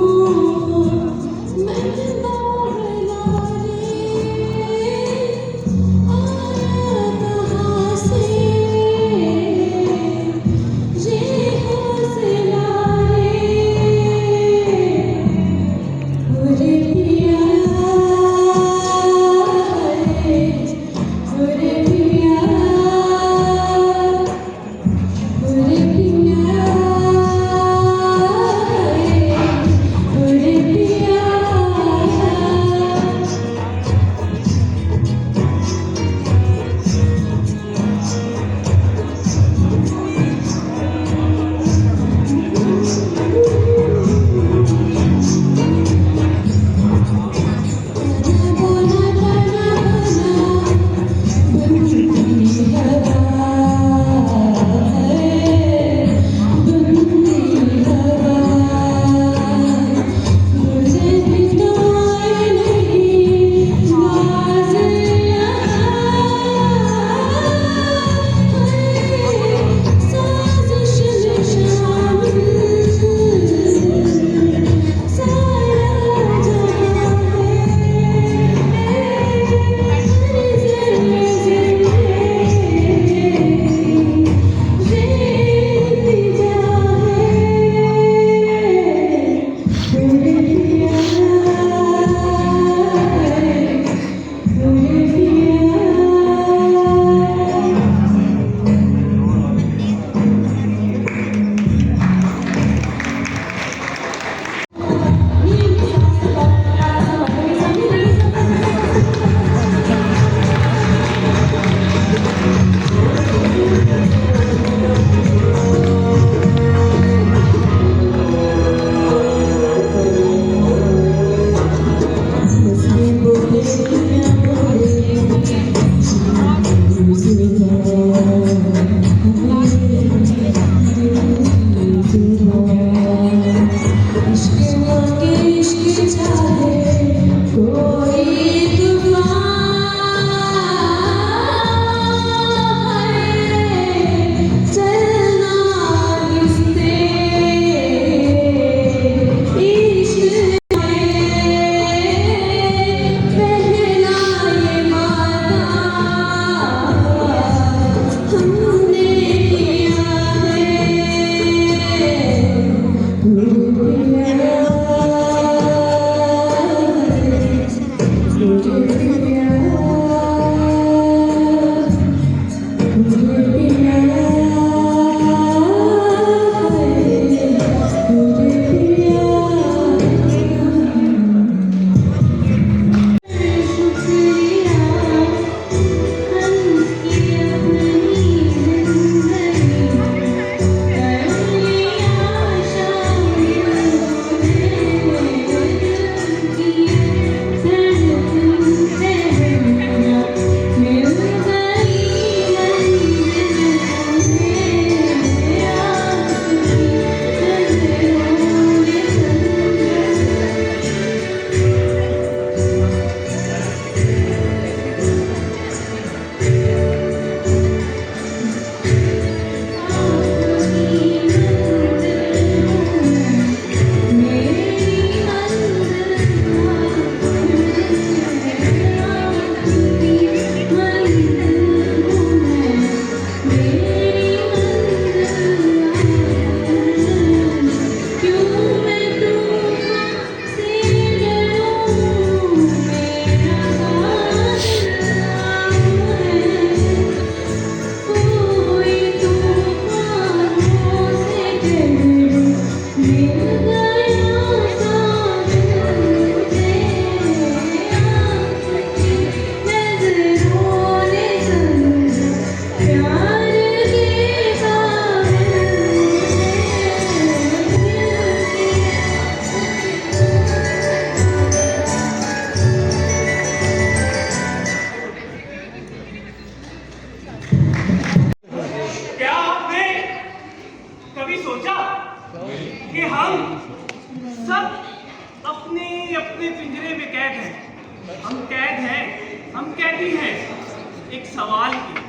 एक सवाल के,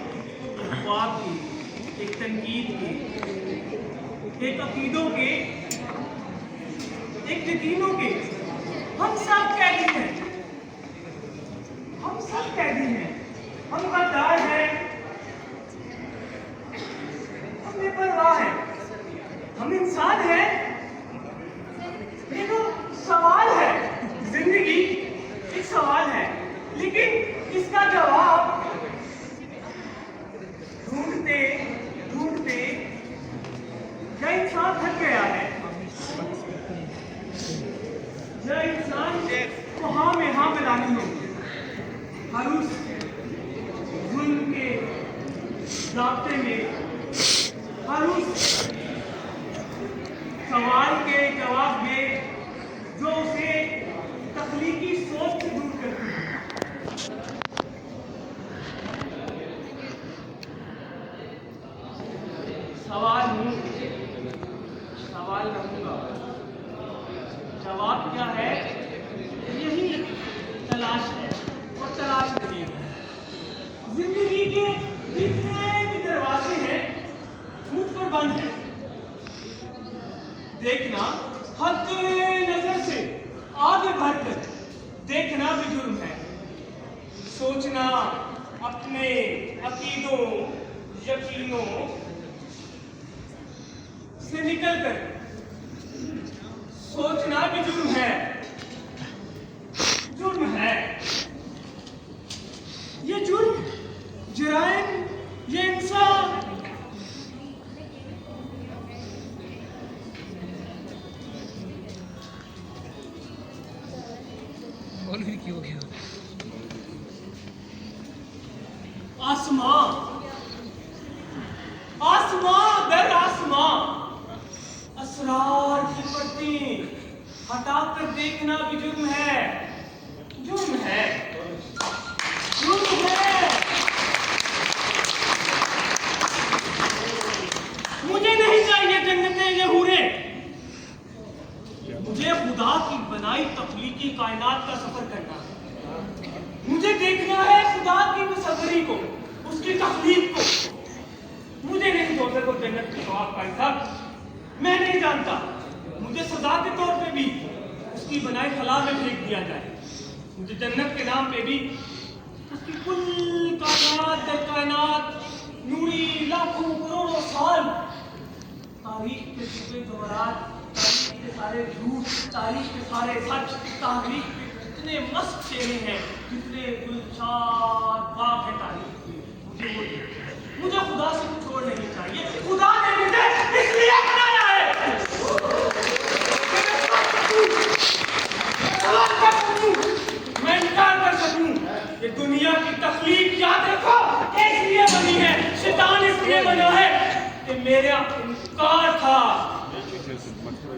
एक ख्वाब के, एक तनकीद के, एक अकीदों के, एक यकीनों के, हम सब कैदी हैं। हम सब कैदी हैं। हम गद्दार हैं, हम बेपरवाह हैं, हम इंसान हैं। ये तो सवाल है, जिंदगी एक सवाल है, लेकिन इसका जवाब ढूंढते ढूंढते यह इंसान थक गया है। यह इंसान को हाँ में हाँ मिलानी होगी। हर उस जुल्म के रास्ते में, हर उस सवाल के जवाब में जो उसे तख्लीकी सोच से दूर करती है। सवाल नहीं, सवाल रहूंगा। जवाब क्या है, यही तलाश है और तलाश नहीं है। जिंदगी के जितने भी दरवाजे हैं मुझ पर बंद है। देखना हद नजर से आगे बढ़कर देखना भी जुर्म है। सोचना अपने अकीदों यकीनों से निकलकर सोचना भी जुर्म है। जुर्म है ये, जुर्म जुराइम, ये इंसान क्यों गया? आसमां आसमां दर आसमां, असरार की पर्दे हटाकर देखना भी जुर्म है। जुर्म है, जुर्म है। मुझे नहीं चाहिए जन्नतें ये हूरे, मुझे खुदा की बनाई तख्लीकी कायनात का सफर करना है। मुझे देखना है खुदा की मुसव्वरी को, उसकी तख्लीक को। मुझे नहीं दोस्त को जन्नत की ख्वाब का हिसाब मैं नहीं जानता। मुझे सजा के तौर पे भी उसकी बनाई खला में फेंक दिया जाए। मुझे जन्नत के नाम पे भी उसकी कुल कायनात दर कायनात नूरी लाखों करोड़ों साल तारीख के छुपे जवाहरात, तारीख के सारे झूठ, तारीख के सारे सच, तारीख के कितने मस्त चेहरे हैं, कितने गुलशान बाग है तारीख के। मुझे खुदा से कुछ और नहीं चाहिए। खुदा ने मुझे इसलिए बनाया है मैं इनकार कर सकूं। ये दुनिया की तख्लीक याद रखो इसलिए बनी है, शैतान इसलिए बना है कि मेरा इनकार था,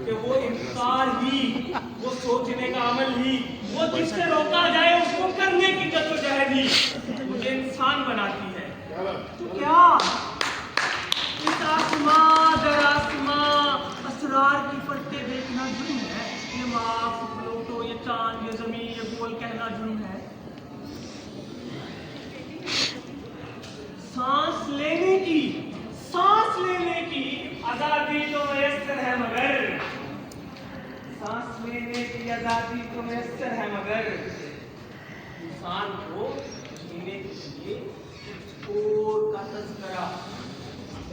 कि वो इनकार ही, वो सोचने का अमल ही, वो जिससे रोका जाए उसको करने की जद्दोजहद ही मुझे इंसान बनाती है। तो क्या इस आसमां दर आसमां असरार की फटते देखना जुर्म है? ये माफ प्लूटो, ये चांद, ये जमीन, ये गोल कहना जुर्म है? सांस लेने की आजादी तो मयस्सर है, मगर सांस लेने की आजादी तो मयस्सर है, मगर इंसान को जीने के लिए कुछ और का तज़किरा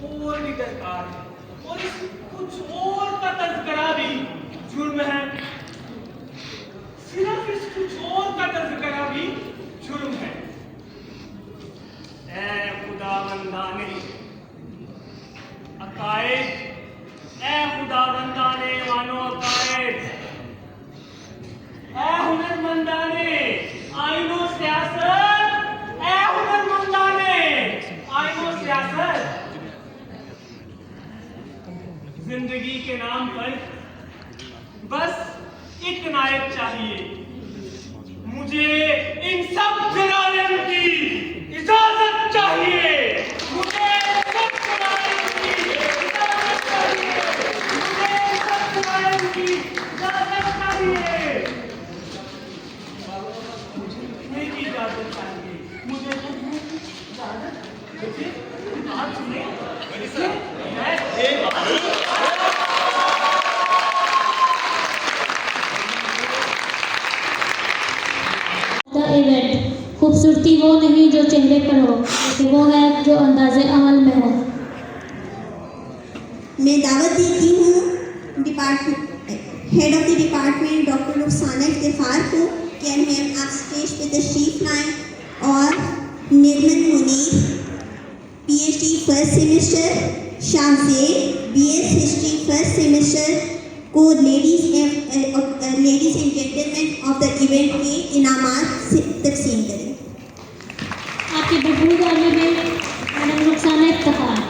और भी दरकार है, और इस कुछ और का तज़किरा भी जुर्म है। सिर्फ इस कुछ और का तज़किरा भी जुर्म है। ऐ खुदावंदाने अकायद, ऐ खुदावंदाने मानो अकायद, ऐ हुनरमंदाने आईनो सियासत, ऐ हुनरमंदाने आईनो सियासत। जिंदगी के नाम पर बस एक नायक चाहिए। मुझे इन सब जराइम की इजाजत चाहिए। मुझे सब जराइम की इजाजत चाहिए। मुझे सब जराइम की इजाजत चाहिए। मुझे लिखने की इजाजत चाहिए। मुझे देखिए, बात सुनिए। मैं इवेंट खूबसूरती वो नहीं जो चेहरे पर हो, लेकिन वो है जो अंदाज़े अमल में हो। मैं दावत देती हूँ head of the department doctor Rukhsana Iftikhar को कि मैम आप स्टेज पे तशरीफ लाएं और Nirmal Munir PhD first semester, Shahzeb BS history first semester को ladies and gentleman of the event के इनामात से तकसीम करें। आपकी भरपूर आने में मैडम रुखसाना इफ्तिखार।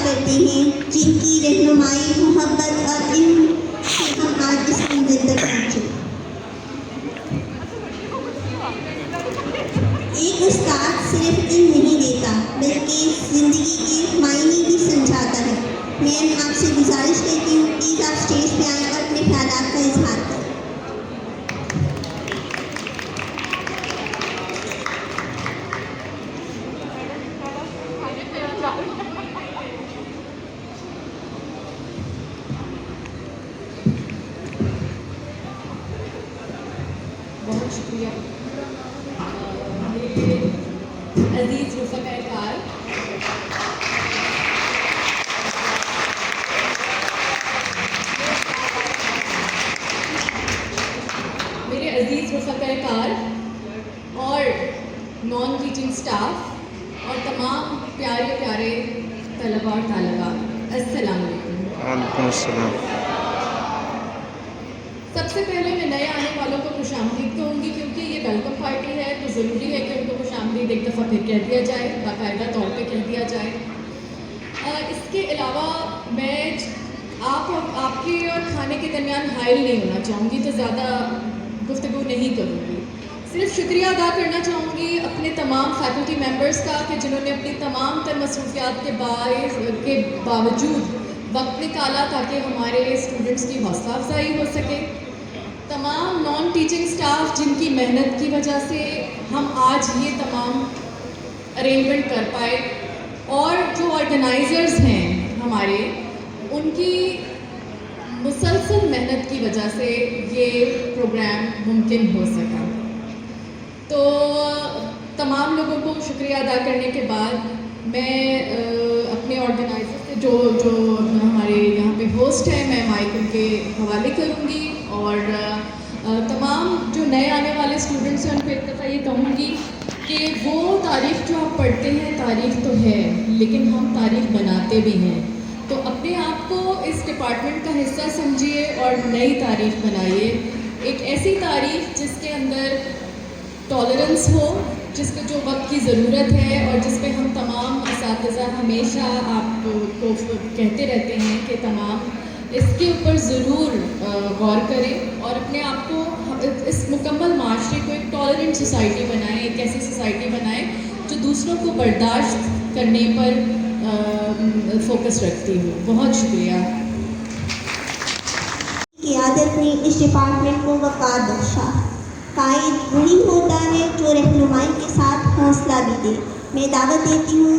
करते हैं जिनकी रहनुमाई मोहब्बत और इन से हम आज इस मंजिल तक पहुँचे। एक उस्ताद सिर्फ इल्म नहीं देता बल्कि ज़िंदगी के मायने भी समझाता है। मैं आपसे गुजारिश करती हूँ प्लीज़ आप स्टेज पे आएँ और अपने ख्यालात का इजहार करें। बहुत शुक्रिया मेरे अजीज़ रफ़ाकार। मेरे अजीज़ रफ़ाकार और नॉन टीचिंग स्टाफ और तमाम प्यारे प्यारे तलबा और तालिबात, अस्सलाम वालेकुम। वालेकुम अस्सलाम। सबसे पहले मैं नए आने वालों को खुशामदीद कहूँगी क्योंकि ये वेलकम पार्टी है तो ज़रूरी है कि उनको खुशामदीद एक दफ़ा फिर कह दिया जाए, बाकायदा तौर पे कह दिया जाए। इसके अलावा मैं आप और आपके और खाने के दरमियान हाइल नहीं होना चाहूँगी तो ज़्यादा गुफ्तगू नहीं करूँगी। सिर्फ शुक्रिया अदा करना चाहूँगी अपने तमाम फैकल्टी मेम्बर्स का कि जिन्होंने अपनी तमाम तर मसरूफियात के बावजूद वक्त निकाला ताकि हमारे स्टूडेंट्स की हौसला अफजाई हो सके। तमाम नॉन टीचिंग स्टाफ जिनकी मेहनत की वजह से हम आज ये तमाम अरेंजमेंट कर पाए और जो ऑर्गेनाइज़र्स हैं हमारे उनकी मुसलसल मेहनत की वजह से ये प्रोग्राम मुमकिन हो सका। तो तमाम लोगों को शुक्रिया अदा करने के बाद मैं अपने ऑर्गेनाइज़र से जो हमारे यहाँ पे होस्ट हैं मैं माइक उनके हवाले करूँगी और तमाम जो नए आने वाले स्टूडेंट्स हैं उनको एक दफ़ा ये कहूँगी कि वो तारीफ़ जो आप पढ़ते हैं तारीफ़ तो है लेकिन हम तारीफ़ बनाते भी हैं। तो अपने आप को इस डिपार्टमेंट का हिस्सा समझिए और नई तारीफ़ बनाइए, एक ऐसी तारीफ़ जिसके अंदर टॉलरेंस हो, जिसको जो वक्त की ज़रूरत है और जिस पे हम तमाम असातिज़ा हमेशा आपको कहते रहते हैं कि तमाम इसके ऊपर ज़रूर गौर करें और अपने आप को इस मुकम्मल माशरे को एक टॉलरेंट सोसाइटी बनाएं, एक ऐसी सोसाइटी बनाएं जो दूसरों को बर्दाश्त करने पर फोकस रखती हो। बहुत शुक्रिया। क़ियादत ने इस डिपार्टमेंट को वक़ार बख्शा। कायद वही होता है जो रहनुमाई के साथ हौसला भी दे। मैं दावत देती हूँ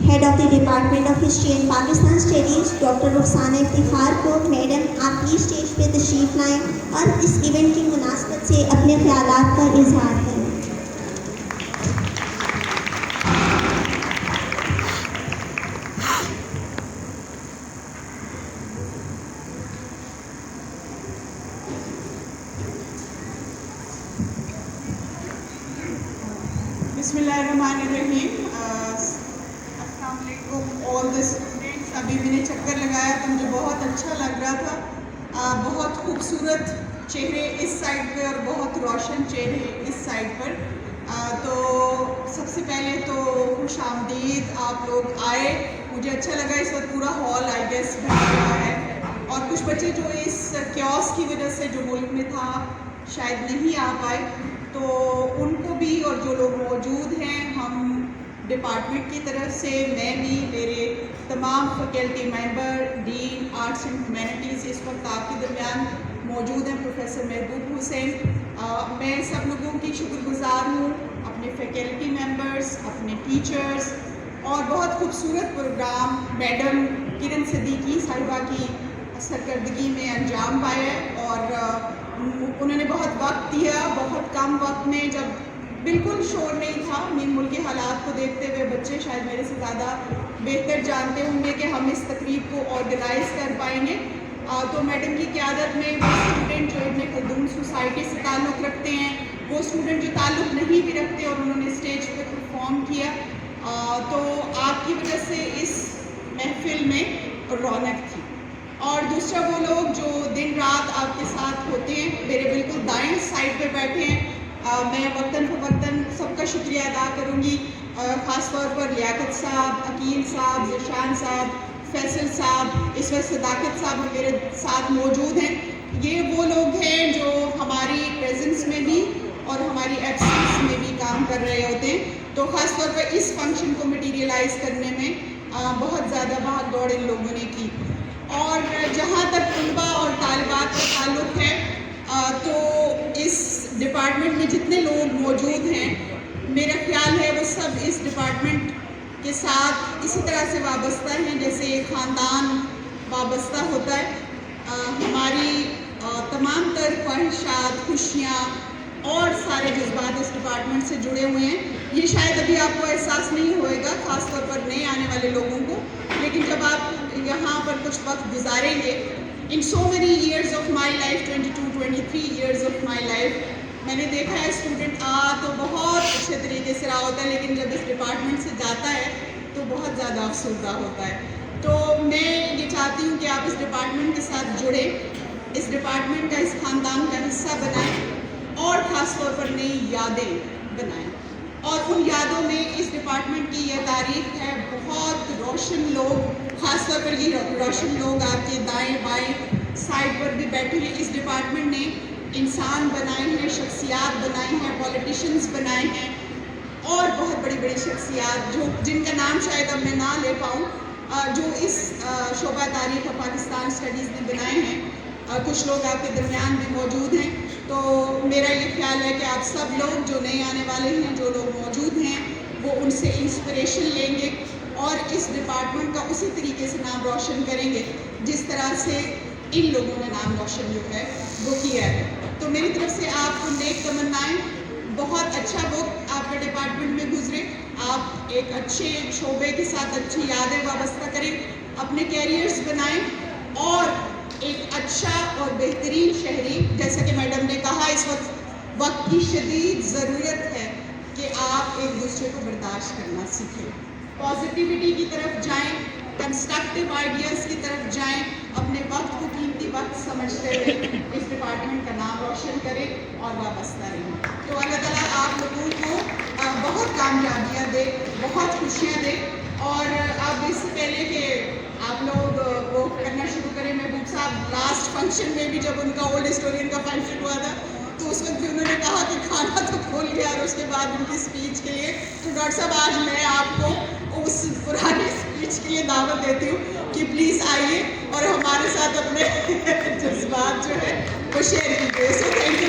head of the department of history and Pakistan studies doctor Rukhsana Iftikhar को। मैडम आप प्लीज़ स्टेज पे तशरीफ़ लाएँ और इस इवेंट की मुनासबत से अपने ख्यालात का इजहार करें। बिस्मिल्लाहिर्रहमानिर्रहीम। अस्सलाम वालेकुम ऑल द स्टूडेंट्स। अभी मैंने चक्कर लगाया तो मुझे बहुत अच्छा लग रहा था। बहुत खूबसूरत चेहरे इस साइड पे और बहुत रोशन चेहरे इस साइड पर। तो सबसे पहले तो खुश आमदीद, आप लोग आए, मुझे अच्छा लगा। इस वक्त पूरा हॉल आई गेस भरा हुआ है और कुछ बच्चे जो इस क्योस की वजह से जो मुल्क में था शायद नहीं आ पाए, तो उनको भी और जो लोग मौजूद हैं, हम डिपार्टमेंट की तरफ से, मैं भी, मेरे तमाम faculty member, dean arts and humanities इस वक्त आपके दरमियान मौजूद हैं, प्रोफेसर महबूब हुसैन। मैं सब लोगों की शुक्रगुजार हूँ, अपने फैकल्टी मेंबर्स, अपने टीचर्स, और बहुत खूबसूरत प्रोग्राम मैडम किरण सिद्दीकी साहिबा की सरकर्दगी में अंजाम पाया। और उन्होंने बहुत वक्त दिया, बहुत कम वक्त में, जब बिल्कुल शोर नहीं था। मेरे मुल्क के हालात को देखते हुए बच्चे शायद मेरे से ज़्यादा बेहतर जानते होंगे कि हम इस तकरीब को ऑर्गेनाइज़ कर पाएंगे। तो मैडम की क़यादत में वो स्टूडेंट जो इब्न खल्दून सोसाइटी से ताल्लुक़ रखते हैं, वो स्टूडेंट जो ताल्लुक़ नहीं भी रखते, और उन्होंने स्टेज पर परफॉर्म किया, तो आपकी वजह से इस महफिल में रौनक थी। और दूसरा वो लोग जो दिन रात आपके साथ होते हैं, मेरे बिल्कुल दाएं साइड पे बैठे हैं, मैं वक्तन फ़वक्तन सबका शुक्रिया अदा करूँगी, ख़ास तौर पर लियाकत साहब, अकील साहब, ज़िशान साहब, फैसल साहब, इस वक्त सदाकत साहब मेरे साथ मौजूद हैं। ये वो लोग हैं जो हमारी प्रेजेंस में भी और हमारी एब्सेंस में भी काम कर रहे होते हैं। तो ख़ास तौर पर इस फंक्शन को मटीरियलाइज़ करने में बहुत ज़्यादा भाग दौड़ इन लोगों ने की। और जहाँ तक तलबा और तालिबात का ताल्लुक़ है, तो इस डिपार्टमेंट में जितने लोग मौजूद हैं, मेरा ख्याल है वो सब इस डिपार्टमेंट के साथ इसी तरह से वाबस्ता हैं जैसे एक ख़ानदान वाबस्ता होता है। हमारी तमाम तर ख्वाहिशात, खुशियाँ और सारे जज्बात इस डिपार्टमेंट से जुड़े हुए हैं। ये शायद अभी आपको एहसास नहीं होएगा, ख़ास तौर पर नए आने वाले लोगों को, लेकिन जब आप यहाँ पर कुछ वक्त गुजारेंगे, in so many years of my life, 22-23 years of my life, मैंने देखा है स्टूडेंट तो बहुत अच्छे तरीके से रहा होता है, लेकिन जब इस डिपार्टमेंट से जाता है तो बहुत ज़्यादा अफसरदा होता है। तो मैं ये चाहती हूँ कि आप इस डिपार्टमेंट के साथ जुड़े, इस डिपार्टमेंट का, इस ख़ानदान का हिस्सा बनाएं और ख़ास तौर पर नई यादें बनाएं। और उन यादों में इस डिपार्टमेंट की यह तारीख है, बहुत रोशन लोग, ख़ास तौर पर ये रोशन लोग आपके दाएं बाएं साइड पर भी बैठे हैं। इस डिपार्टमेंट ने इंसान बनाए हैं, शख्सियात बनाई हैं, पॉलिटिशियंस बनाए हैं, और बहुत बड़ी बड़ी शख्सियात जो जिनका नाम शायद अब मैं ना ले पाऊँ, जो इस शोबा तारीख़ और पाकिस्तान स्टडीज़ में बनाए हैं। कुछ लोग आपके दरमियान भी मौजूद हैं। तो मेरा ये ख्याल है कि आप सब लोग जो नए आने वाले हैं, जो लोग मौजूद हैं, वो उनसे इंस्पिरेशन लेंगे और इस डिपार्टमेंट का उसी तरीके से नाम रोशन करेंगे जिस तरह से इन लोगों ने नाम रोशन जो है वो किया है। तो मेरी तरफ से आपको नेक तमन्नाएं, बहुत अच्छा वक्त आपके डिपार्टमेंट में गुजरे, आप एक अच्छे शोबे के साथ अच्छी यादें वाबस्ता करें, अपने कैरियर्स बनाएं और एक अच्छा और बेहतरीन शहरी, जैसा कि मैडम ने कहा, इस वक्त की शदीद ज़रूरत है कि आप एक दूसरे को बर्दाश्त करना सीखें, पॉजिटिविटी की तरफ जाएं, कंस्ट्रक्टिव आइडियाज़ की तरफ जाएं, अपने वक्त को कीमती वक्त समझते हुए इस डिपार्टमेंट का नाम रोशन करें और वाबस्ता रहें। तो अल्लाह ताला आप लोगों को बहुत कामयाबियाँ दे, बहुत खुशियाँ दे। और अब इससे पहले कि आप लोग वो करना शुरू करें, महबूब साहब लास्ट फंक्शन में भी जब उनका ओल्ड हिस्टोरियन का फंक्शन हुआ था, तो उस वक्त भी उन्होंने कहा कि खाना तो खोल गया, और उसके बाद उनकी स्पीच के लिए, तो डॉक्टर साहब आज मैं आपको उस पुरानी स्पीच के लिए दावत देती हूँ कि प्लीज़ आइए और हमारे साथ अपने जज्बात जो है वो शेयर कीजिए। So thank you.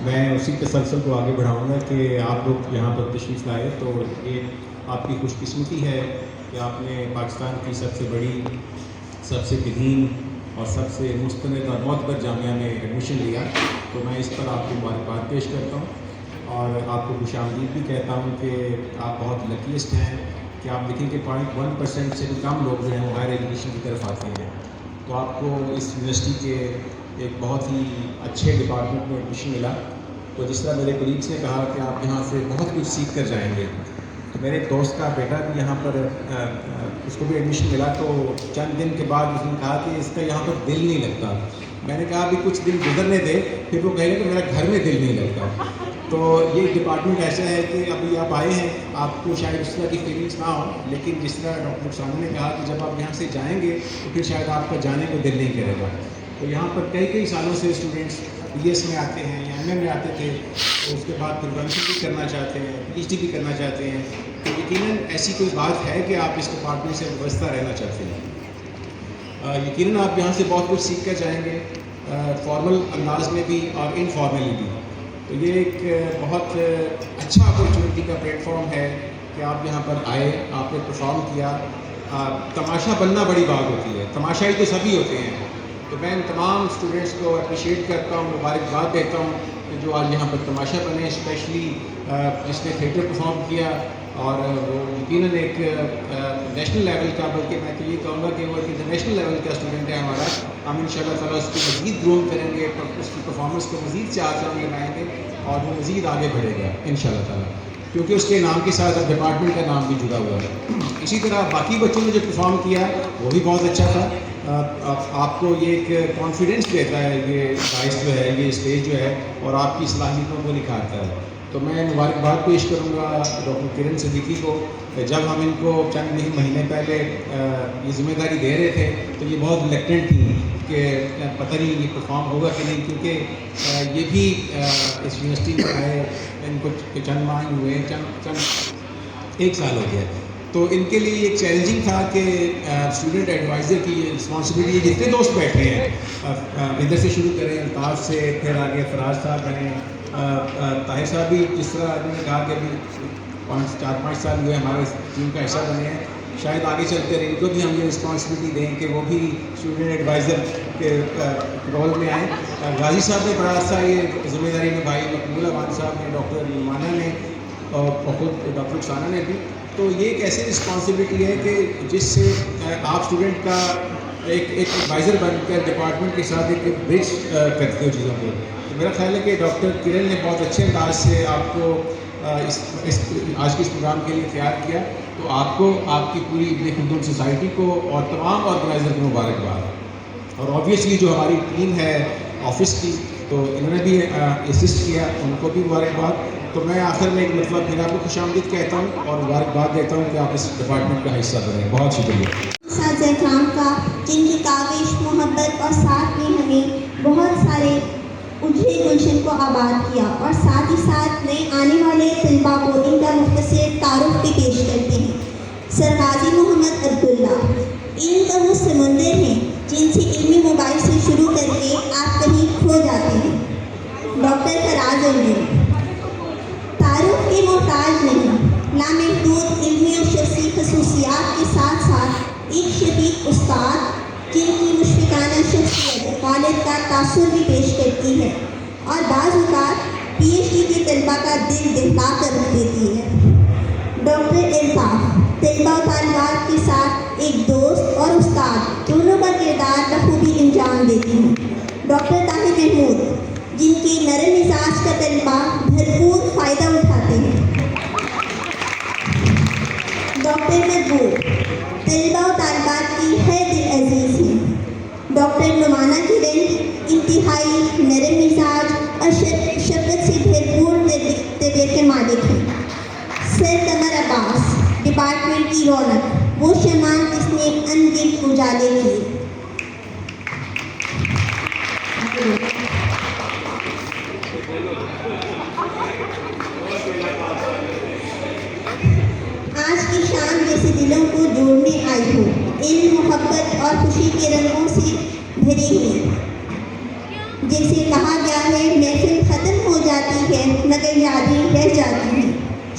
मैं उसी तसलसल को आगे बढ़ाऊँगा कि आप लोग यहाँ पर तशरीफ़ लाए, तो ये आपकी खुशकिस्मती है कि आपने पाकिस्तान की सबसे बड़ी, सबसे कदीम और सबसे मुस्तनद और मोतबर जामिया में एडमिशन लिया। तो मैं इस पर आपको मुबारकबाद पेश करता हूँ और आपको खुशामदीद भी कहता हूँ कि आप बहुत लकीस्ट हैं कि आप देखें कि 0.1% से भी कम लोग जो हैं वो हायर एजुकेशन की तरफ आते हैं। तो आपको इस यूनिवर्सिटी के एक बहुत ही अच्छे डिपार्टमेंट में एडमिशन मिला। तो जिस तरह मेरे कलीग्स ने कहा कि आप यहाँ से बहुत कुछ सीख कर जाएंगे, तो मेरे दोस्त का बेटा भी यहाँ पर उसको भी एडमिशन मिला। तो चंद दिन के बाद उसने कहा कि इसका यहाँ पर दिल नहीं लगता। मैंने कहा अभी कुछ दिन गुजरने दे, फिर वो कहेंगे कि मेरा घर में दिल नहीं लगता। तो ये डिपार्टमेंट ऐसा है कि अभी आप आए हैं, आपको शायद उस तरह की फीलिंग्स ना हो, लेकिन जिस तरह डॉक्टर रुखसाना ने कहा कि जब आप यहाँ से जाएंगे तो फिर शायद आपका जाने को दिल नहीं करेगा। तो यहाँ पर कई सालों से स्टूडेंट्स BS में आते हैं या MM में आते थे, तो उसके बाद प्रिवेंशन भी करना चाहते हैं, PhD भी करना चाहते हैं। तो यकीनन ऐसी कोई बात है कि आप इस डिपार्टमेंट से व्यवस्था रहना चाहते हैं। यकीनन आप यहाँ से बहुत कुछ सीख कर जाएंगे, फॉर्मल अंदाज में भी और इनफॉर्मली भी। तो ये एक बहुत अच्छा अपॉर्चुनिटी का प्लेटफॉर्म है कि आप यहाँ पर आए, आपने परफॉर्म किया। तमाशा बनना बड़ी बात होती है, तमाशाई तो सभी होते हैं। तो मैं इन तमाम स्टूडेंट्स को अप्रिशिएट करता हूँ, मुबारकबाद देता हूँ कि जो आज यहाँ पर तमाशा बने, स्पेशली जिसने थिएटर परफॉर्म किया और वो यकीनन एक नेशनल लेवल का, बल्कि मैं तो ये कहूँगा कि वो एक इंटरनेशनल लेवल का स्टूडेंट है हमारा। हम इंशाल्लाह ताला उसको मज़ीद ग्रूम करेंगे, उसकी परफॉर्मेंस को मज़ीद चार लगाएंगे और वो मज़ीद आगे बढ़ेगा इंशाल्लाह ताला, क्योंकि उसके नाम के साथ अब डिपार्टमेंट का नाम भी जुड़ा हुआ है। इसी तरह बाकी बच्चों ने जो परफॉर्म किया वो भी बहुत अच्छा था। आपको ये एक कॉन्फिडेंस देता है, ये डाइस जो है, ये स्टेज जो है, और आपकी सलाहियतों को निखारता है। तो मैं मुबारकबाद पेश करूँगा डॉक्टर किरण सिद्दीकी को। जब हम इनको चंद महीने पहले ये जिम्मेदारी दे रहे थे तो ये बहुत रिलेक्टेंट थी कि पता नहीं ये परफॉर्म होगा कि नहीं, क्योंकि ये भी इस यूनिवर्सिटी में आए, इनको चंद माह ही हुए, चंद 1 साल हो गया। तो इनके लिए एक चैलेंजिंग था कि स्टूडेंट एडवाइज़र की रिस्पॉन्सिबिलिटी, जितने दोस्त बैठे हैं, इधर से शुरू करें अल्ताफ़ से, फिर आगे फराज साहब बने, ताहिर साहब भी जिस तरह उन्होंने कहा कि अभी 4-5 साल हुए हमारे टीम का हिस्सा बने हैं, शायद आगे चलते रहे इनको भी हम ये रिस्पॉन्सिबिलिटी दें कि वो भी स्टूडेंट एडवाइज़र के रोल में आएँ। गाजी साहब ने बड़ा अच्छा ये जिम्मेदारी निभाई, मकबूल अहमद साहब ने, डॉक्टर नुमाना ने और खुद डॉक्टर रुखसाना ने भी। तो ये एक ऐसी रिस्पॉन्सिबिलिटी है कि जिससे आप स्टूडेंट का एक एडवाइज़र बनकर डिपार्टमेंट के साथ एक ब्रिज करते हो चीज़ों को। तो मेरा ख्याल है कि डॉक्टर किरण ने बहुत अच्छे अंदाज से आपको आज के इस प्रोग्राम के लिए तैयार किया। तो आपको, आपकी पूरी इब्न खुल्दून सोसाइटी को और तमाम ऑर्गेनाइज़र को मुबारकबाद। और ऑब्वियसली जो हमारी टीम है ऑफिस की, तो इन्होंने भी असिस्ट किया, उनको भी मुबारकबाद। तो मैं आखिर में एक मतलब फिर आपको खुशामदीद कहता हूँ और मुबारकबाद देता हूँ कि आप इस डिपार्टमेंट का हिस्सा बने। बहुत शुक्रिया साज़-ए-कराम का, जिनकी काविश, मोहब्बत और साथ में हमें बहुत सारे उजले गुलशन को आबाद किया, और साथ ही साथ नए आने वाले तलबा को इनका मुख्तसर तारुफ भी पेश करते हैं। सर गाजी मोहम्मद अब्दुल्ला इल्म का वो समुंदर है जिनसे इल्मी मोबाइल से शुरू करके आप कहीं खो जाते हैं। डॉक्टर फराज अहमद तारुफ के मोहताज नहीं, लामहदूद इल्मी और शख्सी खसूसियात के साथ साथ एक शफीक उस्ताद जिनकी मुशफ़िकाना शख्सियत वालिद का तासुर भी पेश करती है और बाज़ औक़ात PhD के तलबा का दिल दहला कर रख देती है। डॉक्टर अल्ताफ़ तलबा और तालिबात के साथ एक दोस्त और उस्ताद दोनों का किरदार बखूबी अंजाम देती हैं। डॉक्टर ताहिर महमूद जिनके नरम मिजाज का तलबा भरपूर फ़ायदा उठाते हैं। डॉक्टर महबूब तलबा और तालिबात की है दिल अजीज़ हैं। डॉक्टर नुमाना किरण इंतहाई नरम मिजाज और शफ़क़त से भरपूर तबीयत के मालिक हैं। सर कमर अब्बास डिपार्टमेंट की रौनक, वो शमा जिसने अनगिनत उजाले किए। आज की शाम जैसे दिलों को जोड़ने आई हो, इल्म, मोहब्बत और खुशी के रंगों से भरी हुई। जैसे कहा गया है, महफिल ख़त्म हो जाती है मगर यादें रह जाती हैं।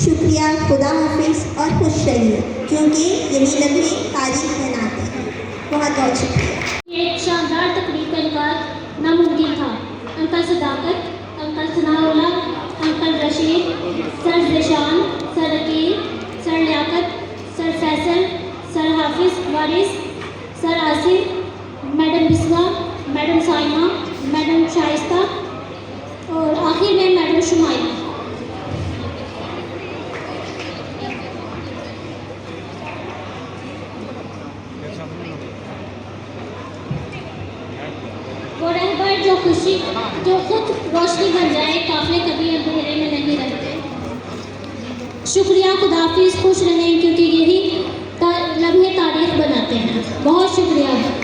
शुक्रिया, खुदा हाफिज़ और खुश रहिए, क्योंकि यही लम्हे तारीख बनाते हैं। बहुत बहुत शुक्रिया। एक शानदार तकरीब का इनकार नामुमकिन था। Uncle Sadaqat, uncle Sanaullah, uncle Rashid, sir Zeeshan, sir Aqeel, sir Liaquat, sir Faisal, sir Hafiz Waris, sir Asif, madam Biswa, madam Saima, madam Shaista और आखिर में मैडम शुमाइला। वो रहबर जो खुश जो खुद रोशनी बन जाए। काफिले कभी अंधेरे में नहीं रहते। शुक्रिया, खुदाफिज, खुश रहें, क्योंकि यही लम्हे तारीख बनाते हैं। बहुत शुक्रिया।